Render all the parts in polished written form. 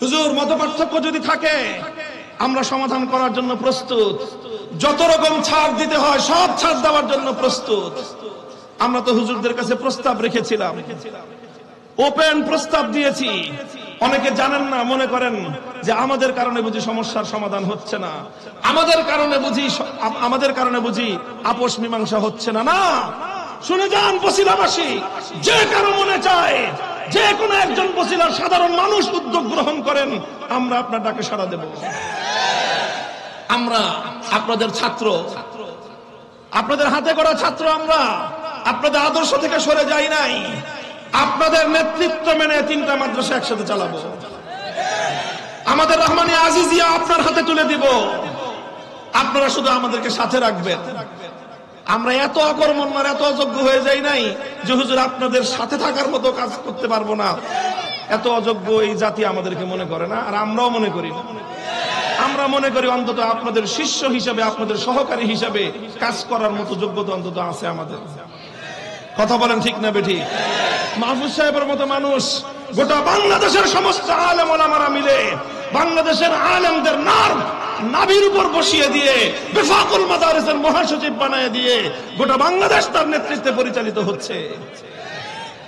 হুজুর মতপার্থক্য যদি থাকে আমরা সমাধান করার জন্য প্রস্তুত, যত রকম ছাড় দিতে হয় সব ছাড় দেওয়ার জন্য প্রস্তুত। আমরা তো হুজুরদের কাছে প্রস্তাব রেখেছিলাম, ওপেন প্রস্তাব দিয়েছি। অনেকে জানেন না, মনে করেন যে আমাদের কারণে বুঝি সমস্যার সমাধান হচ্ছে না, আমাদের কারণে বুঝি আপোষ মীমাংসা হচ্ছে না। না, শুনে যান বছিলাবাসী, যে কারো মনে চায় যে কোনো একজন বছিলার সাধারণ মানুষ উদ্যোগ গ্রহণ করেন, আমরা আপনার ডাকে সাড়া দেব। আমরা আপনাদের ছাত্র, আপনাদের হাতে গড়া ছাত্র। আমরা আপনাদের আদর্শ থেকে সরে যাই নাই। আপনাদের নেতৃত্ব মেনে 3টা মাদ্রাসা একসাথে চালাবো। আমাদের রহমানিয়া আজিজিয়া আপনার হাতে তুলে দিব, আপনারা শুধু আমাদেরকে সাথে রাখবেন। আমরা এত অকর্মণ্য, এত অযোগ্য হয়ে যাই নাই যে হুজুর আপনাদের সাথে থাকার মতো কাজ করতে পারবো না। এত অযোগ্য এই জাতি আমাদেরকে মনে করে না, আর আমরাও মনে করি না। আমরা মনে করি অন্তত আপনাদের শিষ্য হিসাবে, আপনাদের সহকারী হিসাবে কাজ করার মতো যোগ্যতা অন্তত আছে আমাদের। কথা বলেন ঠিক না বেঠিক? মাহফুজ সাহেবের মতো মানুষ গোটা বাংলাদেশের সমস্ত আলেম ওলামারা মিলে বাংলাদেশের আলেমদের নাভির উপর বসিয়ে দিয়ে বেফাকুল মাদারিসের মহাসচিব বানায় দিয়ে গোটা বাংলাদেশ তার নেতৃত্বে পরিচালিত হচ্ছে।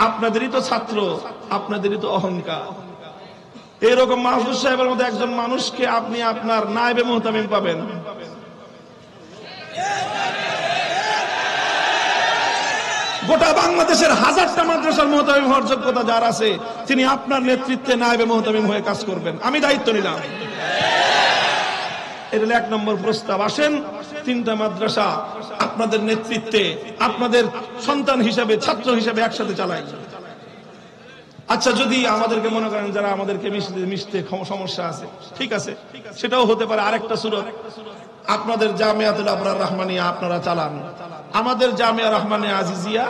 আপনাদেরই তো ছাত্র, আপনাদেরই তো অহংকার। এইরকম মাহফুজ সাহেবের মতো একজন মানুষকে আপনি আপনার নায়েবে মুহতামিম পাবেন। গোটা বাংলাদেশের 1000টা মাদ্রাসার মুহতামিম হওয়ার যোগ্যতা যার আছে, তিনি আপনার নেতৃত্বে নায়েবে মুহতামিম হয়ে কাজ করবেন। আমি দায়িত্ব নিলাম। এটা 1 নম্বর প্রস্তাব। আসেন 3টা মাদ্রাসা আপনাদের নেতৃত্বে, আপনাদের সন্তান হিসাবে, ছাত্র হিসাবে একসাথে চালাই। আচ্ছা, যদি আমাদেরকে মনে করেন যারা আমাদেরকে মিশতে সমস্যা আছে, ঠিক আছে, সেটাও হতে পারে। আরেকটা সুরত, আপনাদের জামিয়াতুল আবরার রহমানিয়া আপনারা চালান, আমাদের জামিয়া রহমানিয়া আজিজিয়া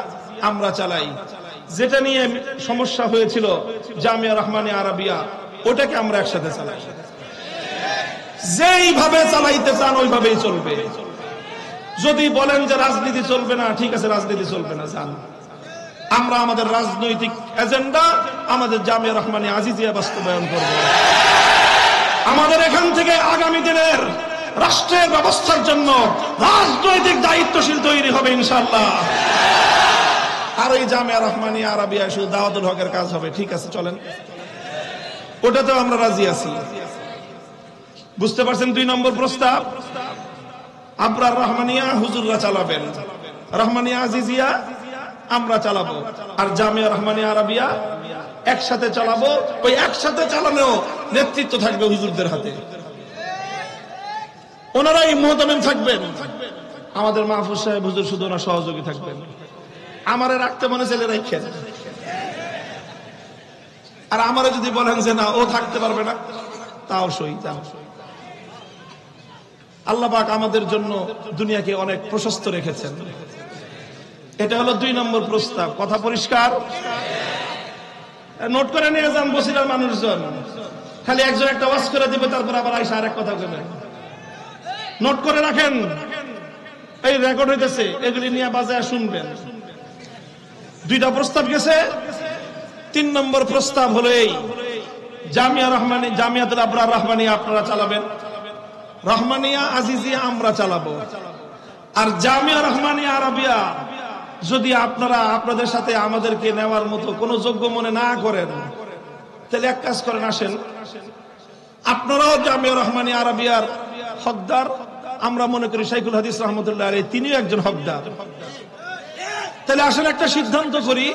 আমরা চালাই। যেটা নিয়ে সমস্যা হয়েছিল জামিয়া রহমানিয়া আরাবিয়া, ওটাকে আমরা একসাথে চালাই। যেইভাবে চালাইতে চান ওইভাবেই চলবে। যদি বলেন যে রাজনীতি চলবে না, ঠিক আছে, রাজনীতি চলবে না, জান। আমরা আমাদের রাজনৈতিক এজেন্ডা আমাদের জামিয়া রহমানিয়া আজিজিয়া বাস্তবায়ন করব। আমাদের এখান থেকে আগামী দিনের রাষ্ট্রের ব্যবস্থার জন্য রাজনৈতিক দায়িত্বশীল তৈরি হবে ইনশাআল্লাহ। আর এই জামিয়া রহমানিয়া আরাবিয়া শুধু দাওয়াতুল হকের কাজ হবে, ঠিক আছে, চলেন, ওটাতেও আমরা রাজি আছি। বুঝতে পারছেন? 2 নম্বর প্রস্তাব, আবরার রহমানিয়া হুজুররা চালাবেন, রহমানিয়া আজিজিয়া আমরা চালাবো, আর জামিয়া রহমানিয়া আরাবিয়া একসাথে চালাবো। ওই একসাথে চালানো নেতৃত্ব থাকবে হুজুরদের হাতে, ওনারাই মুহতামিম থাকবেন। আমাদের মাহফুজ সাহেব হুজুর শুধু ওনার সহযোগী থাকবেন। আমারে রাখতে মনে চাইলে রাখেন, আর আমারে যদি বলেন যে না ও থাকতে পারবে না, তাও সই। আল্লাহ পাক আমাদের জন্য দুনিয়াকে অনেক প্রশস্ত রেখেছেন। এটা হলো 2 নম্বর প্রস্তাব। কথা পরিষ্কার? নোট করে নিয়ে যান বছিলার মানুষজন। খালি একজন একটা ওয়াজ করে দিবে, তারপর আবার আইসা আরেক কথা বলবেন। নোট করে রাখেন, এই রেকর্ড হইতেছে, এগুলি নিয়ে বাজায় শুনবেন। 2টা প্রস্তাব গেছে। 3 নম্বর প্রস্তাব হলো এই, জামিয়াতুল আবরার রহমানিয়া আপনারা চালাবেন, রহমানিয়া আজিজিয়া আমরা চালাবো। আর জামিয়া রহমানিয়া আরাবিয়া যদি আপনারা আপনাদের সাথে আমাদেরকে নেওয়ার মতো কোনো যোগ্য মনে না করেন, তাহলে এক কাজ করেন, আসেন আপনারাও জামিয়া রহমানিয়া আরাবিয়ার হকদার। আমরা মনে করি শাইখুল হাদিস রহমতুল্লাহ আলাইহি তিনিও একজন হকদার। তাহলে আসেন একটা সিদ্ধান্ত করি,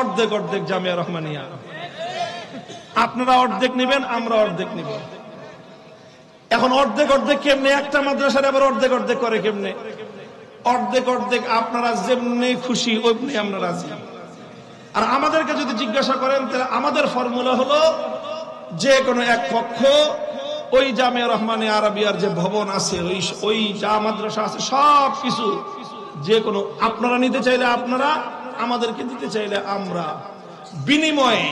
অর্ধেক অর্ধেক জামিয়া রহমানিয়া। আপনারা অর্ধেক নেবেন, আমরা অর্ধেক নিব। এখন অর্ধেক অর্ধেক কেমনে? একটা মাদ্রাসার আবার অর্ধেক অর্ধেক করে কেমনে? অর্ধেক অর্ধেক আপনারা যেমনি খুশি ওইমনি আমরা রাজি। আর আমাদেরকে যদি জিজ্ঞাসা করেন, তাহলে আমাদের ফর্মুলা হলো যে কোনো এক পক্ষ ওই জামিয়া রহমানিয়া আরাবিয়ার যে ভবন আছে, ওই যা মাদ্রাসা আছে সব কিছু যে কোনো আপনারা নিতে চাইলে আপনারা, আমাদেরকে দিতে চাইলে আমরা। বিনিময়ে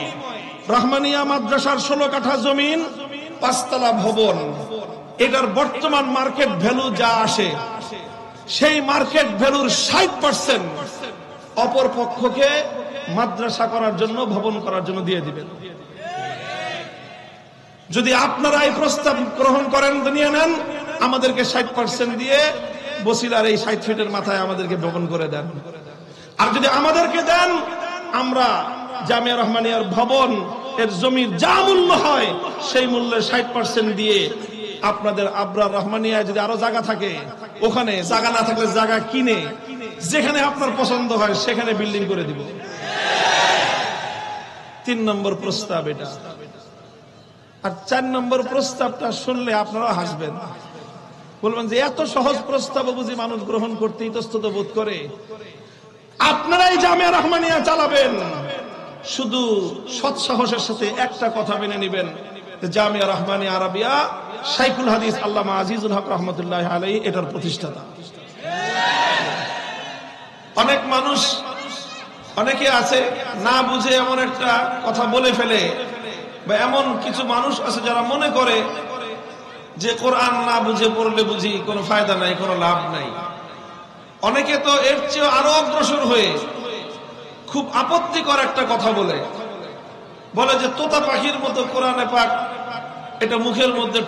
রহমানিয়া মাদ্রাসার 16 কাঠা জমিন, 5 তলা ভবন, এটার বর্তমান মার্কেট ভ্যালু যা আসে, সেই মার্কেট ভ্যালুর 60% অপর পক্ষকে মাদ্রাসা করার জন্য, ভবন করার জন্য দিয়ে দিবেন। যদি আপনারা এই প্রস্তাব গ্রহণ করেন, নিয়ে নেন, আমাদেরকে 60% দিয়ে বসিলার এই 60 ফিটের মাথায় আমাদেরকে ভবন করে দেন। আর যদি আমাদেরকে দেন, আমরা জামিয়া রহমানিয়ার ভবন এর জমির যা মূল্য হয় সেই মূল্যে 60% দিয়ে আপনাদের আবরার রহমানিয়ায় যদি আরো জায়গা থাকে, ওখানে জায়গা না থাকলে জায়গা কিনে যেখানে আপনার পছন্দ হয় সেখানে বিল্ডিং করে দিব। 3 নম্বর প্রস্তাব এটা। আর 4 নম্বর প্রস্তাবটা শুনলে আপনারা হাসবেন, বলবেন যে এত সহজ প্রস্তাব বুঝি মানুষ গ্রহণ করতে ইতস্তত বোধ করে। আপনারাই জামিয়া রহমানিয়া চালাবেন, শুধু সৎ সাহসের সাথে একটা কথা মেনে নেবেন, জামিয়া রহমানিয়া আরাবিয়া শাইখুল হাদিস আল্লামা আজিজুল হক রহমতুল্লাহ আলাইহি এটার প্রতিষ্ঠাতা। অনেক মানুষ, অনেকে আছে না বুঝে এমন একটা কথা বলে ফেলে, বা এমন কিছু মানুষ আছে যারা মনে করে যে কোরআন না বুঝে পড়লে বুঝি কোনো ফায়দা নাই, কোনো লাভ নাই। অনেকে তো এর চেয়ে আরো অগ্রসর হয়ে খুব আপত্তিকর একটা কথা বলে যে তোতা পাখির মতো কোরআনে পাক এটা মুখের মধ্যে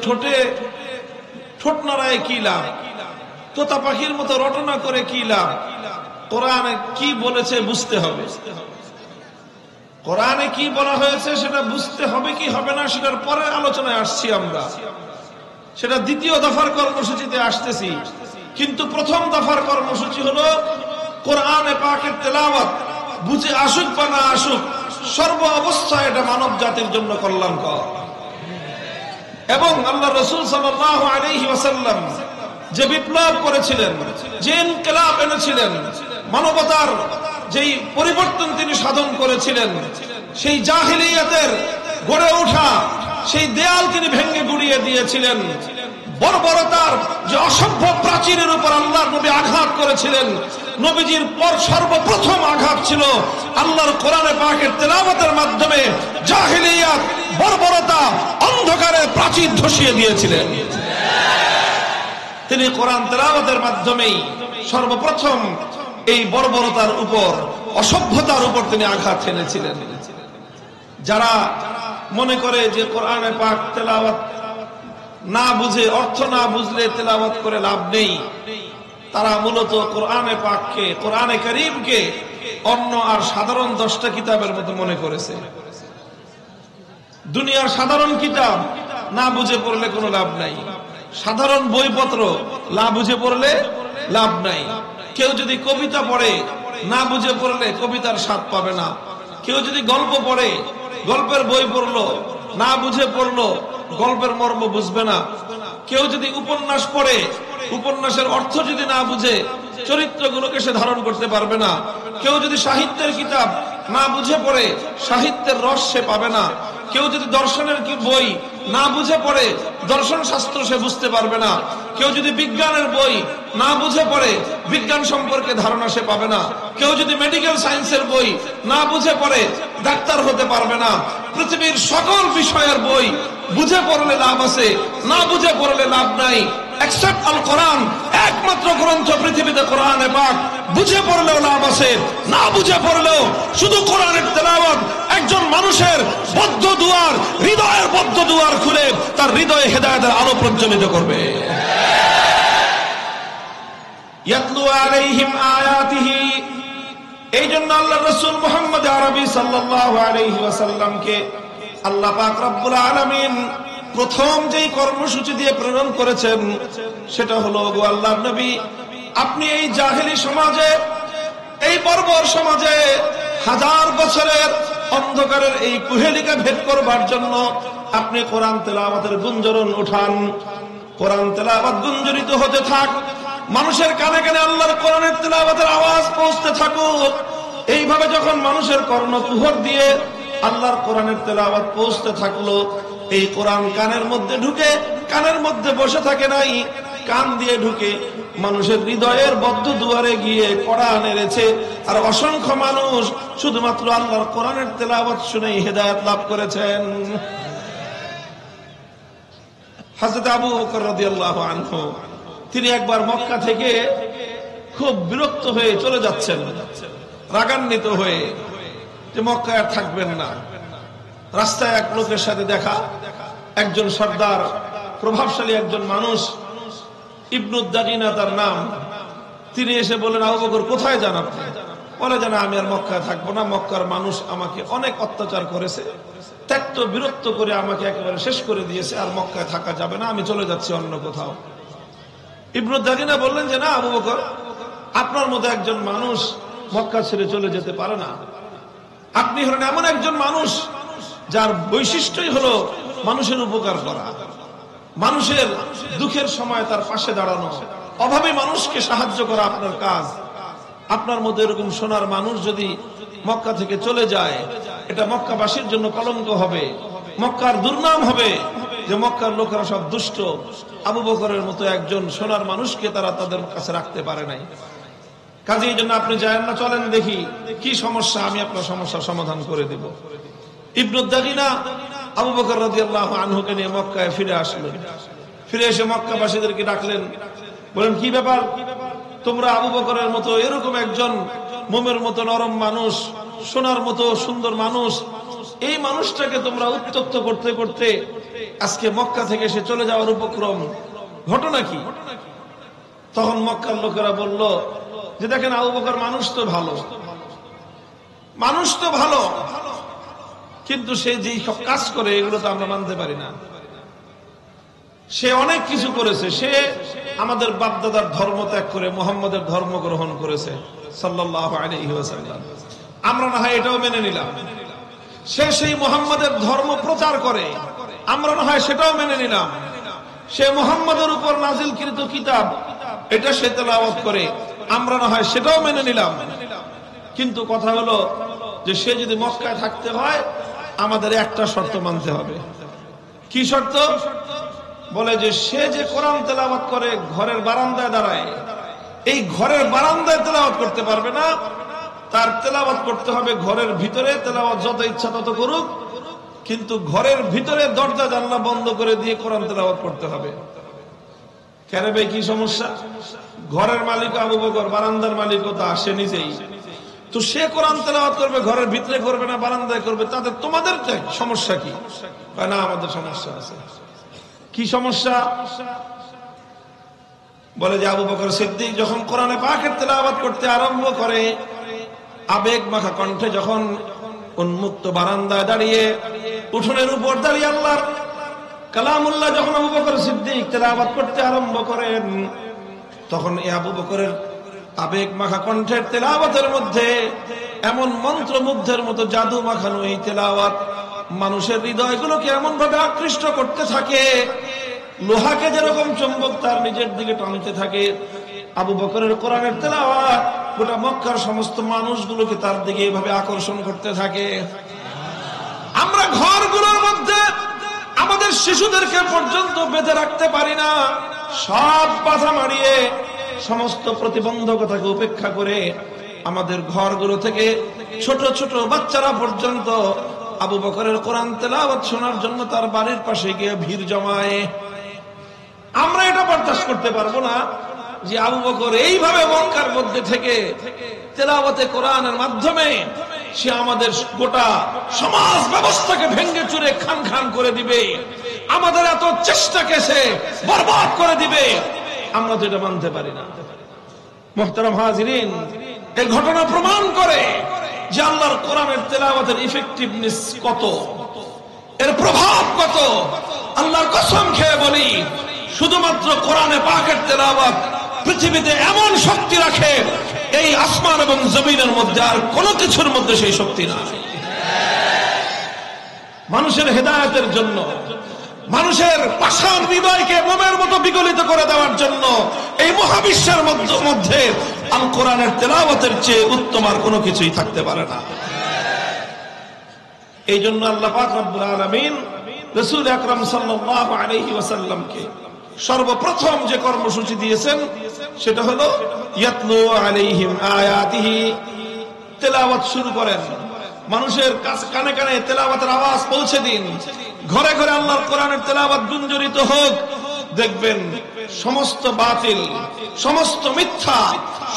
ঠোঁট নাড়ায় কি লাভ, তোতা পাখির মতো রটনা করে কি লাভ, কোরআনে কি বলেছে বুঝতে হবে। কোরআনে কি বলা হয়েছে সেটা বুঝতে হবে কি হবে না সেটার পরে আলোচনায় আসছি আমরা, সেটা দ্বিতীয় দফার কর্মসূচিতে আসতেছি। কিন্তু প্রথম দফার কর্মসূচি হলো কোরআনে পাকের তেলাওয়াত বুঝে আসুক বা না আসুক, সর্ব অবস্থায় এটা মানব জাতির জন্য কল্যাণকর। এবং আল্লাহ রাসূল সাল্লাল্লাহু আলাইহি ওয়াসাল্লাম যে বিপ্লব করেছিলেন, যে ইনকিলাব এনেছিলেন, মানবতার যেই পরিবর্তন তিনি সাধন করেছিলেন, সেই জাহিলিয়াতের গড়ে ওঠা সেই দেয়াল তিনি ভেঙে গুড়িয়ে দিয়েছিলেন। বর্বরতার যে অসভ্য প্রাচীরের উপর আল্লাহর নবী আঘাত করেছিলেন, নবীজির পর সর্বপ্রথম আঘাত ছিল আল্লাহর কোরআনে পাকের তেলাওয়াতের মাধ্যমে জাহিলিয়াত, বর্বরতা, অন্ধকারের প্রাচীর ধসিয়ে দিয়েছিলেন। তিনি কোরআন তেলাওয়াতের মাধ্যমেই সর্বপ্রথম এই বর্বরতার উপর, অসভ্যতার উপর তিনি আঘাত এনেছিলেন। যারা মনে করে যে কোরআনে পাক তেলাওয়াত না বুঝে, অর্থ না বুঝলে তেলাওয়াত করে লাভ নেই, তারা মূলত কোরআনে পাককে, কোরআনে কারীমকে অন্য আর সাধারণ 10টা কিতাবের মতো মনে করেছে। দুনিয়ার সাধারণ কিতাব না বুঝে পড়লে কোনো লাভ নাই, সাধারণ বইপত্র না বুঝে পড়লে লাভ নাই। কেউ যদি কবিতা পড়ে না বুঝে পড়লে কবিতার স্বাদ পাবে না। কেউ যদি গল্প পড়ে, গল্পের বই পড়লো না বুঝে পড়লো, গল্পের মর্ম বুঝবে না। কেউ যদি উপন্যাস পড়ে, উপন্যাসের অর্থ যদি না বুঝে, চরিত্রগুলোকে সে ধারণ করতে পারবে না। কেউ যদি সাহিত্যের কিতাব না বুঝে পড়ে, সাহিত্যের রস সে পাবে না। কেউ যদি দর্শনের কি বই না বুঝে পড়ে, দর্শন শাস্ত্র সে বুঝতে পারবে না। কেউ যদি বিজ্ঞানের বই না বুঝে পড়ে, বিজ্ঞান সম্পর্কে ধারণা সে পাবে না। কেউ যদি মেডিকেল সায়েন্সের বই না বুঝে পড়ে, ডাক্তার হতে পারবে না। পৃথিবীর সকল বিষয়ের বই বুঝে পড়লে লাভ আছে, না বুঝে পড়লে লাভ নাই। এক্সেপ্ট আল কোরআন, একমাত্র গ্রন্থ পৃথিবীতে কোরআনে পাক, বুঝে পড়লেও লাভ আছে, না বুঝে পড়লেও শুধু কোরআনের তেলাওয়াত একজন মানুষের বদ্ধ দুয়ার, হৃদয়ের বদ্ধ দুয়ার খুলে তার হৃদয়ে হেদায়েতের আলো প্রজ্বলিত করবে। ইয়াতলু আলাইহিম আয়াতিহি, এই জন্য আল্লাহ রাসূল মুহাম্মদ আরবি সাল্লাল্লাহু আলাইহি ওয়াসাল্লামকে আল্লাহ পাক রব্বুল আলামিন প্রথম যেই কর্মসূচি দিয়ে প্রেরণ করেছেন সেটা হলো, গো আল্লাহর নবী, আপনি এই জাহেলি সমাজে, এই বর্বর সমাজে 1000 বছরের অন্ধকারের এই কুহেলিকা ভেদ করবার জন্য আপনি কোরআন তেলাওয়াতের গুঞ্জরণ উঠান। কোরআন তেলাওয়াত গুঞ্জরিত হতে থাক, মানুষের কানে কানে আল্লাহর কোরআনের তেলাওয়াতের আওয়াজ পৌঁছতে থাকুক। এইভাবে যখন মানুষের কর্ণকুহর দিয়ে আল্লাহর কোরআনের তেলাওয়াত পৌঁছতে থাকলো, এই কোরআন কানের মধ্যে ঢুকে, কানের মধ্যে বসে থাকে নাই, কান দিয়ে ঢুকে মানুষের হৃদয়ের বদ্ধ দুয়ারে গিয়ে কড়া নেড়েছে। আর অসংখ্য মানুষ শুধুমাত্র আল্লাহর কোরআনের তেলাওয়াত শুনেই হেদায়েত লাভ করেছেন। হযরত আবু বকর রাদিয়াল্লাহু আনহু, তিনি একবার মক্কা থেকে খুব বিরক্ত হয়ে চলে যাচ্ছেন, রাগান্বিত হয়ে যে মক্কায় আর থাকবেন না। রাস্তায় এক লোকের সাথে দেখা, একজন সর্দার, প্রভাবশালী একজন মানুষ, ইবনুদ দাগিনা তার নাম। তিনি এসে বলেন, আবু বকর কোথায় যান আপনি? বলে যেন আমি আর মক্কায় থাকবো না, মক্কার মানুষ আমাকে অনেক অত্যাচার করেছে, ত্যক্ত বিরক্ত করে আমাকে একেবারে শেষ করে দিয়েছে, আর মক্কায় থাকা যাবে না, আমি চলে যাচ্ছি অন্য কোথাও। ইবনুদ দাগিনা বললেন যে না আবু বকর, আপনার মতো একজন মানুষ মক্কা ছেড়ে চলে যেতে পারে না। আপনি হলেন এমন একজন মানুষ যার বৈশিষ্ট্যই হলো মানুষের উপকার করা, মানুষের দুঃখের সময় তার পাশে দাঁড়ানো, অভাবী মানুষকে সাহায্য করা আপনার কাজ। আপনার মধ্যে এরকম সোনার মানুষ যদি মক্কা থেকে চলে যায়, এটা মক্কাবাসীর জন্য কলঙ্ক হবে, মক্কার দুর্নাম হবে যে মক্কার লোকেরা সব দুষ্ট। আবু বকরের মতো একজন সোনার মানুষকে তারা তাদের কাছে রাখতে পারে নাই। কাজে এই জন্য আপনি যায়েন না, চলেন দেখি কি সমস্যা, আমি আপনার সমস্যার সমাধান করে দেব। ইবনুদ দাগিনা আবু বকর রাদিয়াল্লাহু আনহুকে নিয়ে মক্কায় ফিরে আসলেন। ফিরে এসে মক্কাবাসীদেরকে ডাকলেন, বলেন কি ব্যাপার, তোমরা আবু বকরের মতো এরকম একজন মোমের মতো নরম মানুষ, সোনার মতো সুন্দর মানুষ, এই মানুষটাকে তোমরা উত্ত্যক্ত করতে করতে আজকে মক্কা থেকে এসে চলে যাওয়ার উপক্রম, ঘটনা কি? তখন মক্কার লোকেরা বলল যে দেখেন আবু বকর মানুষ তো ভালো, মানুষ তো ভালো, কিন্তু সে যেই সব কাজ করে এগুলো তো আমরা মানতে পারি না। সে অনেক কিছু করেছে, সে আমাদের বাপদাদার ধর্ম ত্যাগ করে মুহাম্মদের ধর্ম গ্রহণ করেছে সাল্লাল্লাহু আলাইহি ওয়াসাল্লাম, আমরা না হয় এটাও মেনে নিলাম। সে সেই মুহাম্মদের ধর্ম প্রচার করে, আমরা না হয় সেটাও মেনে নিলাম। সে মুহাম্মদের উপর নাজিলকৃত কিতাব এটা সে তেলাওয়াত করে, আমরা না হয় সেটাও মেনে নিলাম। কিন্তু কথা হলো যে সে যদি মক্কায় থাকতে হয় আমাদের একটা শর্ত মানতে হবে। কি শর্ত? বলে যে সে যে কোরআন তেলাওয়াত করে ঘরের বারান্দায় দাঁড়ায়, এই ঘরের বারান্দায় তেলাওয়াত করতে পারবে না, তার তেলাওয়াত করতে হবে ঘরের ভিতরে। তেলাওয়াত যত ইচ্ছা তত করুক, কিন্তু ঘরের ভিতরে দরজা জানলা বন্ধ করে দিয়ে কোরআন তেলাওয়াত করতে হবে। কেন ভাই কি সমস্যা? ঘরের মালিক আবু বকর, বারান্দার মালিকও তা সে নিজেই, তো সে কোরআন তেলাওয়াত করবে ঘরের ভিতরে করবে না বারান্দায় করবে, তাতে তোমাদের সমস্যা কি? না আমাদের সমস্যা আছে। কি সমস্যা? বলে যে আবু বকর সিদ্দিক যখন কোরআনে পাকের তেলাওয়াত করতে আরম্ভ করে, আবেগ মাখা কণ্ঠে যখন উন্মুক্ত বারান্দায় দাঁড়িয়ে, উঠোনের উপর দাঁড়িয়ে আল্লাহর কালামুল্লাহ যখন আবু বকর সিদ্দিক তেলাওয়াত করতে আরম্ভ করেন, তখন এই আবু বকরের আবেগ মাখা কণ্ঠের তেলাওয়াতের মধ্যে এমন মন্ত্রমুগ্ধের মতো জাদু মাখানো এই তেলাওয়াত মানুষের হৃদয়গুলোকে এমন ভাবে আকৃষ্ট করতে থাকে, লোহাকে যেরকম চুম্বক তার নিজের দিকে টানতে থাকে, আবু বকরের কোরআনের তেলাওয়াত গোটা মক্কার সমস্ত মানুষগুলোকে তার দিকে এইভাবে আকর্ষণ করতে থাকে। আমরা ঘরগুলোর মধ্যে আমাদের শিশুদেরকে পর্যন্ত বেঁধে রাখতে পারি না, সব বাধা মারিয়ে সমস্ত প্রতিবন্ধকতাকে উপেক্ষা করে আমাদের ঘরগুলো থেকে ছোট ছোট বাচ্চারা পর্যন্ত আবু বকরের কোরআন তেলাওয়াত শোনার জন্য তার বাড়ির পাশে গিয়ে ভিড় জমায়। আমরা এটা বরদাস্ত করতে পারবো না যে আবু বকর এইভাবে মক্কার মধ্যে থেকে তেলাওয়াতে কোরআনের মাধ্যমে সে আমাদের গোটা সমাজ ব্যবস্থাকে ভেঙে চুরে খান খান করে দিবে, আমাদের এত চেষ্টাকে সে বরবাদ করে দিবে। আমরা তো এটা মানতে পারি না। মুহতারাম হাজিরিন, এই ঘটনা প্রমাণ করে যে আল্লাহর কোরআনের তেলাওয়াতের ইফেক্টিভনেস কত, এর প্রভাব কত। আল্লাহর কসম খেয়ে বলি, শুধুমাত্র কোরআনে পাকের তেলাওয়াত পৃথিবীতে এমন শক্তি রাখে, এই আসমান এবং জমিনের মধ্যে আর কোন কিছুর মধ্যে সেই শক্তি না। মানুষের হেদায়েতের জন্য, মানুষের পাষাণ হৃদয়কে মোমের মতো বিগলিত করে দেওয়ার জন্য এই মহাবিশ্বের মধ্যে আল কোরআনের তেলাওয়াতের চেয়ে উত্তম আর কোনো কিছুই থাকতে পারে না। এই জন্য আল্লাহ পাক রব্বুল আলামিন রাসূল আকরাম সাল্লাল্লাহু আলাইহি ওয়াসাল্লামকে সর্বপ্রথম যে কর্মসূচি দিয়েছেন সেটা হলো ইয়াতলু আলাইহিম আয়াতিহি, তেলাওয়াত শুরু করেন, মানুষের কানে কানে তেলাওয়াতের আওয়াজ পৌঁছে দিন, ঘরে ঘরে আল্লাহর কোরআনের তেলাওয়াত গুঞ্জরিত হোক। দেখবেন সমস্ত বাতিল, সমস্ত মিথ্যা,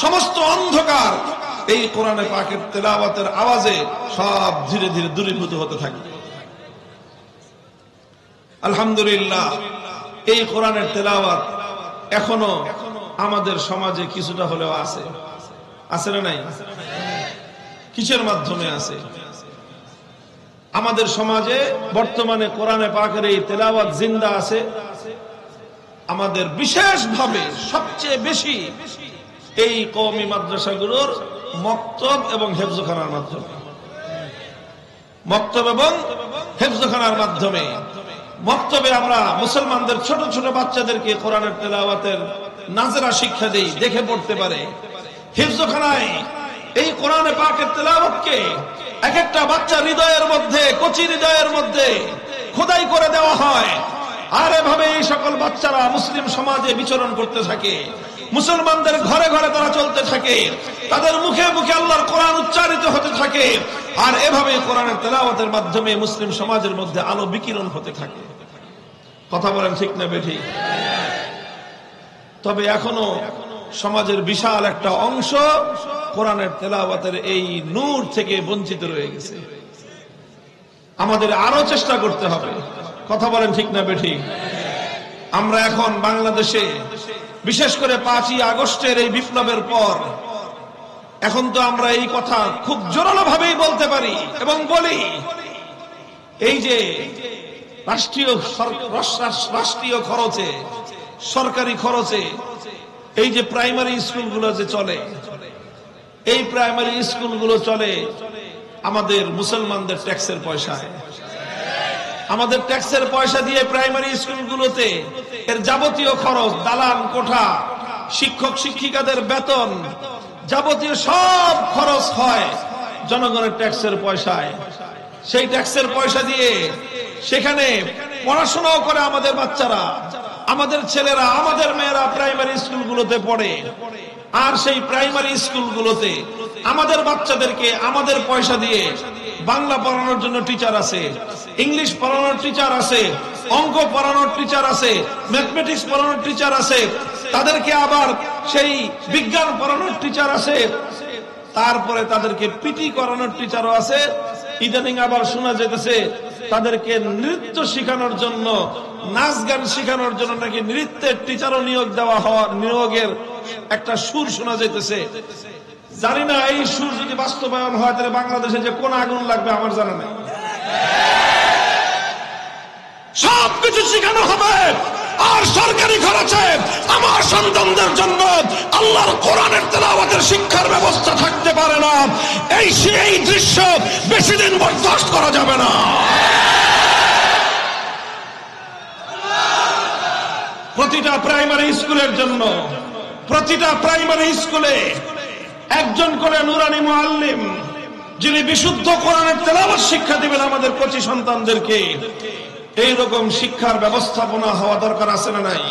সমস্ত অন্ধকার এই কোরআনে পাকের তেলাওয়াতের আওয়াজে সব ধীরে ধীরে দূরীভূত হতে থাকবে। আলহামদুলিল্লাহ, এই কোরআনের তেলাওয়াত এখনো আমাদের সমাজে কিছুটা হলেও আছে। আছে না নাই? কিসের মাধ্যমে আছে? আমাদের সমাজে বর্তমানে কোরআনে পাকের এই তেলাওয়াত জিন্দা আছে আমাদের বিশেষভাবে সবচেয়ে বেশি এই কওমি মাদ্রাসাগুলোর মক্তব এবং হেফজখানার মাধ্যমে। মক্তব এবং হেফজখানার মাধ্যমে। মক্তবে আমরা মুসলমানদের ছোট ছোট বাচ্চাদেরকে কোরআনের তেলাওয়াতের নাজেরা শিক্ষা দেই, দেখে পড়তে পারে। হিফজখানায় এই কোরআনে পাকের তেলাওয়াতকে এক একটা বাচ্চা হৃদয়ের মধ্যে, কচি হৃদয়ের মধ্যে খোদাই করে দেওয়া হয়। আর এভাবে এই সকল বাচ্চারা মুসলিম সমাজে বিচরণ করতে থাকে, মুসলমানদের ঘরে ঘরে তারা চলতে থাকে, তাদের মুখে মুখে আল্লাহর কোরআন উচ্চারিত হতে থাকে। আর এভাবে কোরআনের তেলাওয়াতের মাধ্যমে মুসলিম সমাজের মধ্যে আলো বিকিরণ হতে থাকে। কথা বলেন ঠিক না বেঠিক? তবে এখনো সমাজের বিশাল একটা অংশ কোরআনের তেলাওয়াতের এই নূর থেকে বঞ্চিত রয়ে গেছে। আমাদের আরো চেষ্টা করতে হবে। কথা বলেন ঠিক না বেঠিক? আমরা এখন বাংলাদেশে বিশেষ করে 5ই আগস্টের এই বিপ্লবের পর এখন তো আমরা এই কথা খুব জোরালো ভাবেই বলতে পারি এবং বলি, এই যে রাষ্ট্রীয় খরচে, সরকারি খরচে এই যে প্রাইমারি স্কুলগুলো যে চলে, এই প্রাইমারি স্কুলগুলো চলে আমাদের মুসলমানদের ট্যাক্সের পয়সায়। আমাদের ট্যাক্সের পয়সা দিয়ে প্রাইমারি স্কুলগুলোতে এর যাবতীয় খরচ, দালান কোঠা, শিক্ষক শিক্ষিকাদের বেতন, যাবতীয় সব খরচ হয় জনগণের ট্যাক্সের পয়সায়। সেই ট্যাক্সের পয়সা দিয়ে সেখানে পড়াশোনাও করে আমাদের বাচ্চারা, আমাদের ছেলেরা, আমাদের মেয়েরা প্রাইমারি স্কুলগুলোতে পড়ে। আর সেই প্রাইমারি স্কুলগুলোতে আমাদের বাচ্চাদেরকে আমাদের পয়সা দিয়ে বাংলা পড়ানোর জন্য টিচার আছে, ইংলিশ পড়ানোর টিচার আছে, অঙ্ক পড়ানোর টিচার আছে, ম্যাথমেটিক্স পড়ানোর টিচার আছে, তাদেরকে আবার সেই বিজ্ঞান পড়ানোর টিচার আছে, তারপরে তাদেরকে পিটি করানোর টিচারও আছে। ইদানিং আবার শোনা যেতেছে তাদেরকে নৃত্য শেখানোর জন্য, নাচ গান শেখানোর জন্য নাকি নৃত্যের টিচারও নিয়োগের একটা সুর শোনা যেতেছে। জানি না এই সুর যদি বাস্তবায়ন হয় তাহলে বাংলাদেশে যে কোন আগুন লাগবে আমার জানা নেই। সবকিছু শেখানো হবে আর সরকারি খরচে আমার সন্তানদের জন্য আল্লাহর কোরআনের তেলাওয়াতের শিক্ষার ব্যবস্থা থাকতে পারে না। এই দৃশ্য বেশি দিন বরদাস্ত করা যাবে না। প্রতিটা প্রাইমারি স্কুলের জন্য, প্রতিটা প্রাইমারি স্কুলে একজন করে নুরানি মুআল্লিম, যিনি বিশুদ্ধ কোরআনের তেলাওয়াত শিক্ষা দিবেন আমাদের কচি সন্তানদেরকে। এইরকম শিক্ষার ব্যবস্থাপনা হওয়া দরকার আছে না নাই?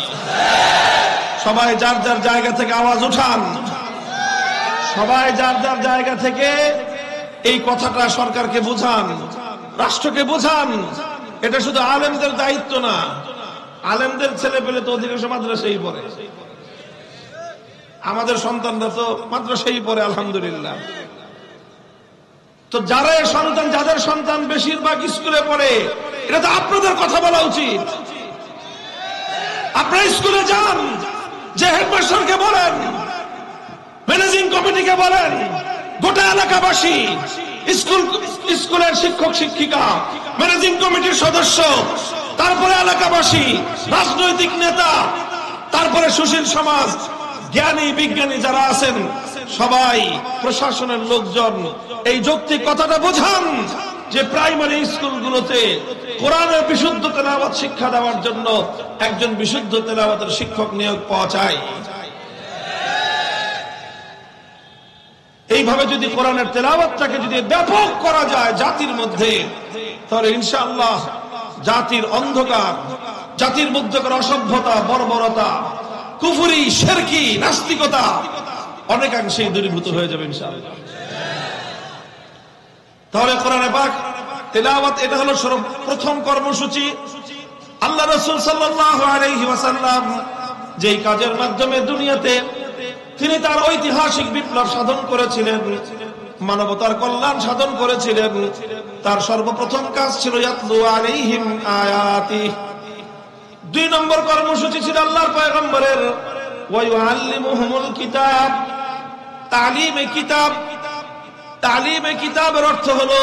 সবাই যার যার জায়গা থেকে আওয়াজ উঠান, সবাই যার যার জায়গা থেকে এই কথাটা সরকারকে বুঝান, রাষ্ট্রকে বুঝান। এটা শুধু আলেমদের দায়িত্ব না। আলেমদের ছেলে পেলে তো অধিকাংশ মাদ্রাসায় পড়ে, আমাদের সন্তানরা তো মাদ্রাসায় পড়ে আলহামদুলিল্লাহ। তো যারা সন্তান, যাদের সন্তান বেশিরভাগ স্কুলে পড়ে, এটা তো আপনাদের কথা বলা উচিত। আপনারা স্কুলে যান, যে হেডমাস্টারকে বলেন, ম্যানেজিং কমিটিকে বলেন, গোটা এলাকাবাসী, স্কুলের শিক্ষক শিক্ষিকা, ম্যানেজিং কমিটির সদস্য, তারপরে এলাকাবাসী, রাজনৈতিক নেতা, তারপরে সুশীল সমাজ, জ্ঞানী বিজ্ঞানী যারা আছেন, সবাই প্রশাসনের লোকজন এই যৌক্তিক কথাটা বোঝান যে প্রাইমারি স্কুলগুলোতে কোরআনের বিশুদ্ধ তেলাওয়াত শিক্ষা দেওয়ার জন্য একজন বিশুদ্ধ তেলাওয়াতের শিক্ষক নিয়োগ পাওয়া চাই। এইভাবে যদি কোরআনের তেলাওয়াতটাকে যদি ব্যাপক করা যায় জাতির মধ্যে, তাহলে ইনশাআল্লাহ জাতির অন্ধকার, জাতির মধ্যকার অসভ্যতা, বর্বরতা, কুফরি, শিরকি, নাস্তিকতা অনেকাংশেই দূরীভূত হয়ে যাবে ইনশাআল্লাহ। তাহলে কোরআনে পাক তেলাওয়াত এটা হলো প্রথম কর্মসূচি। আল্লাহ রাসূল সাল্লাল্লাহু আলাইহি ওয়াসাল্লাম যেই কাজের মাধ্যমে দুনিয়াতে তিনি তার ঐতিহাসিক বিপ্লব সাধন করেছিলেন, মানবতার কল্যাণ সাধন করেছিলেন, তার সর্বপ্রথম কাজ ছিল ইয়াতলু আলাইহিম আয়াতি, দুই নম্বর কর্মসূচি ছিল আল্লাহর পয়গম্বরের ওয়া ইউআল্লিমুহুমুল কিতাব, তালিমে কিতাব। তালিমে কিতাবের অর্থ হলো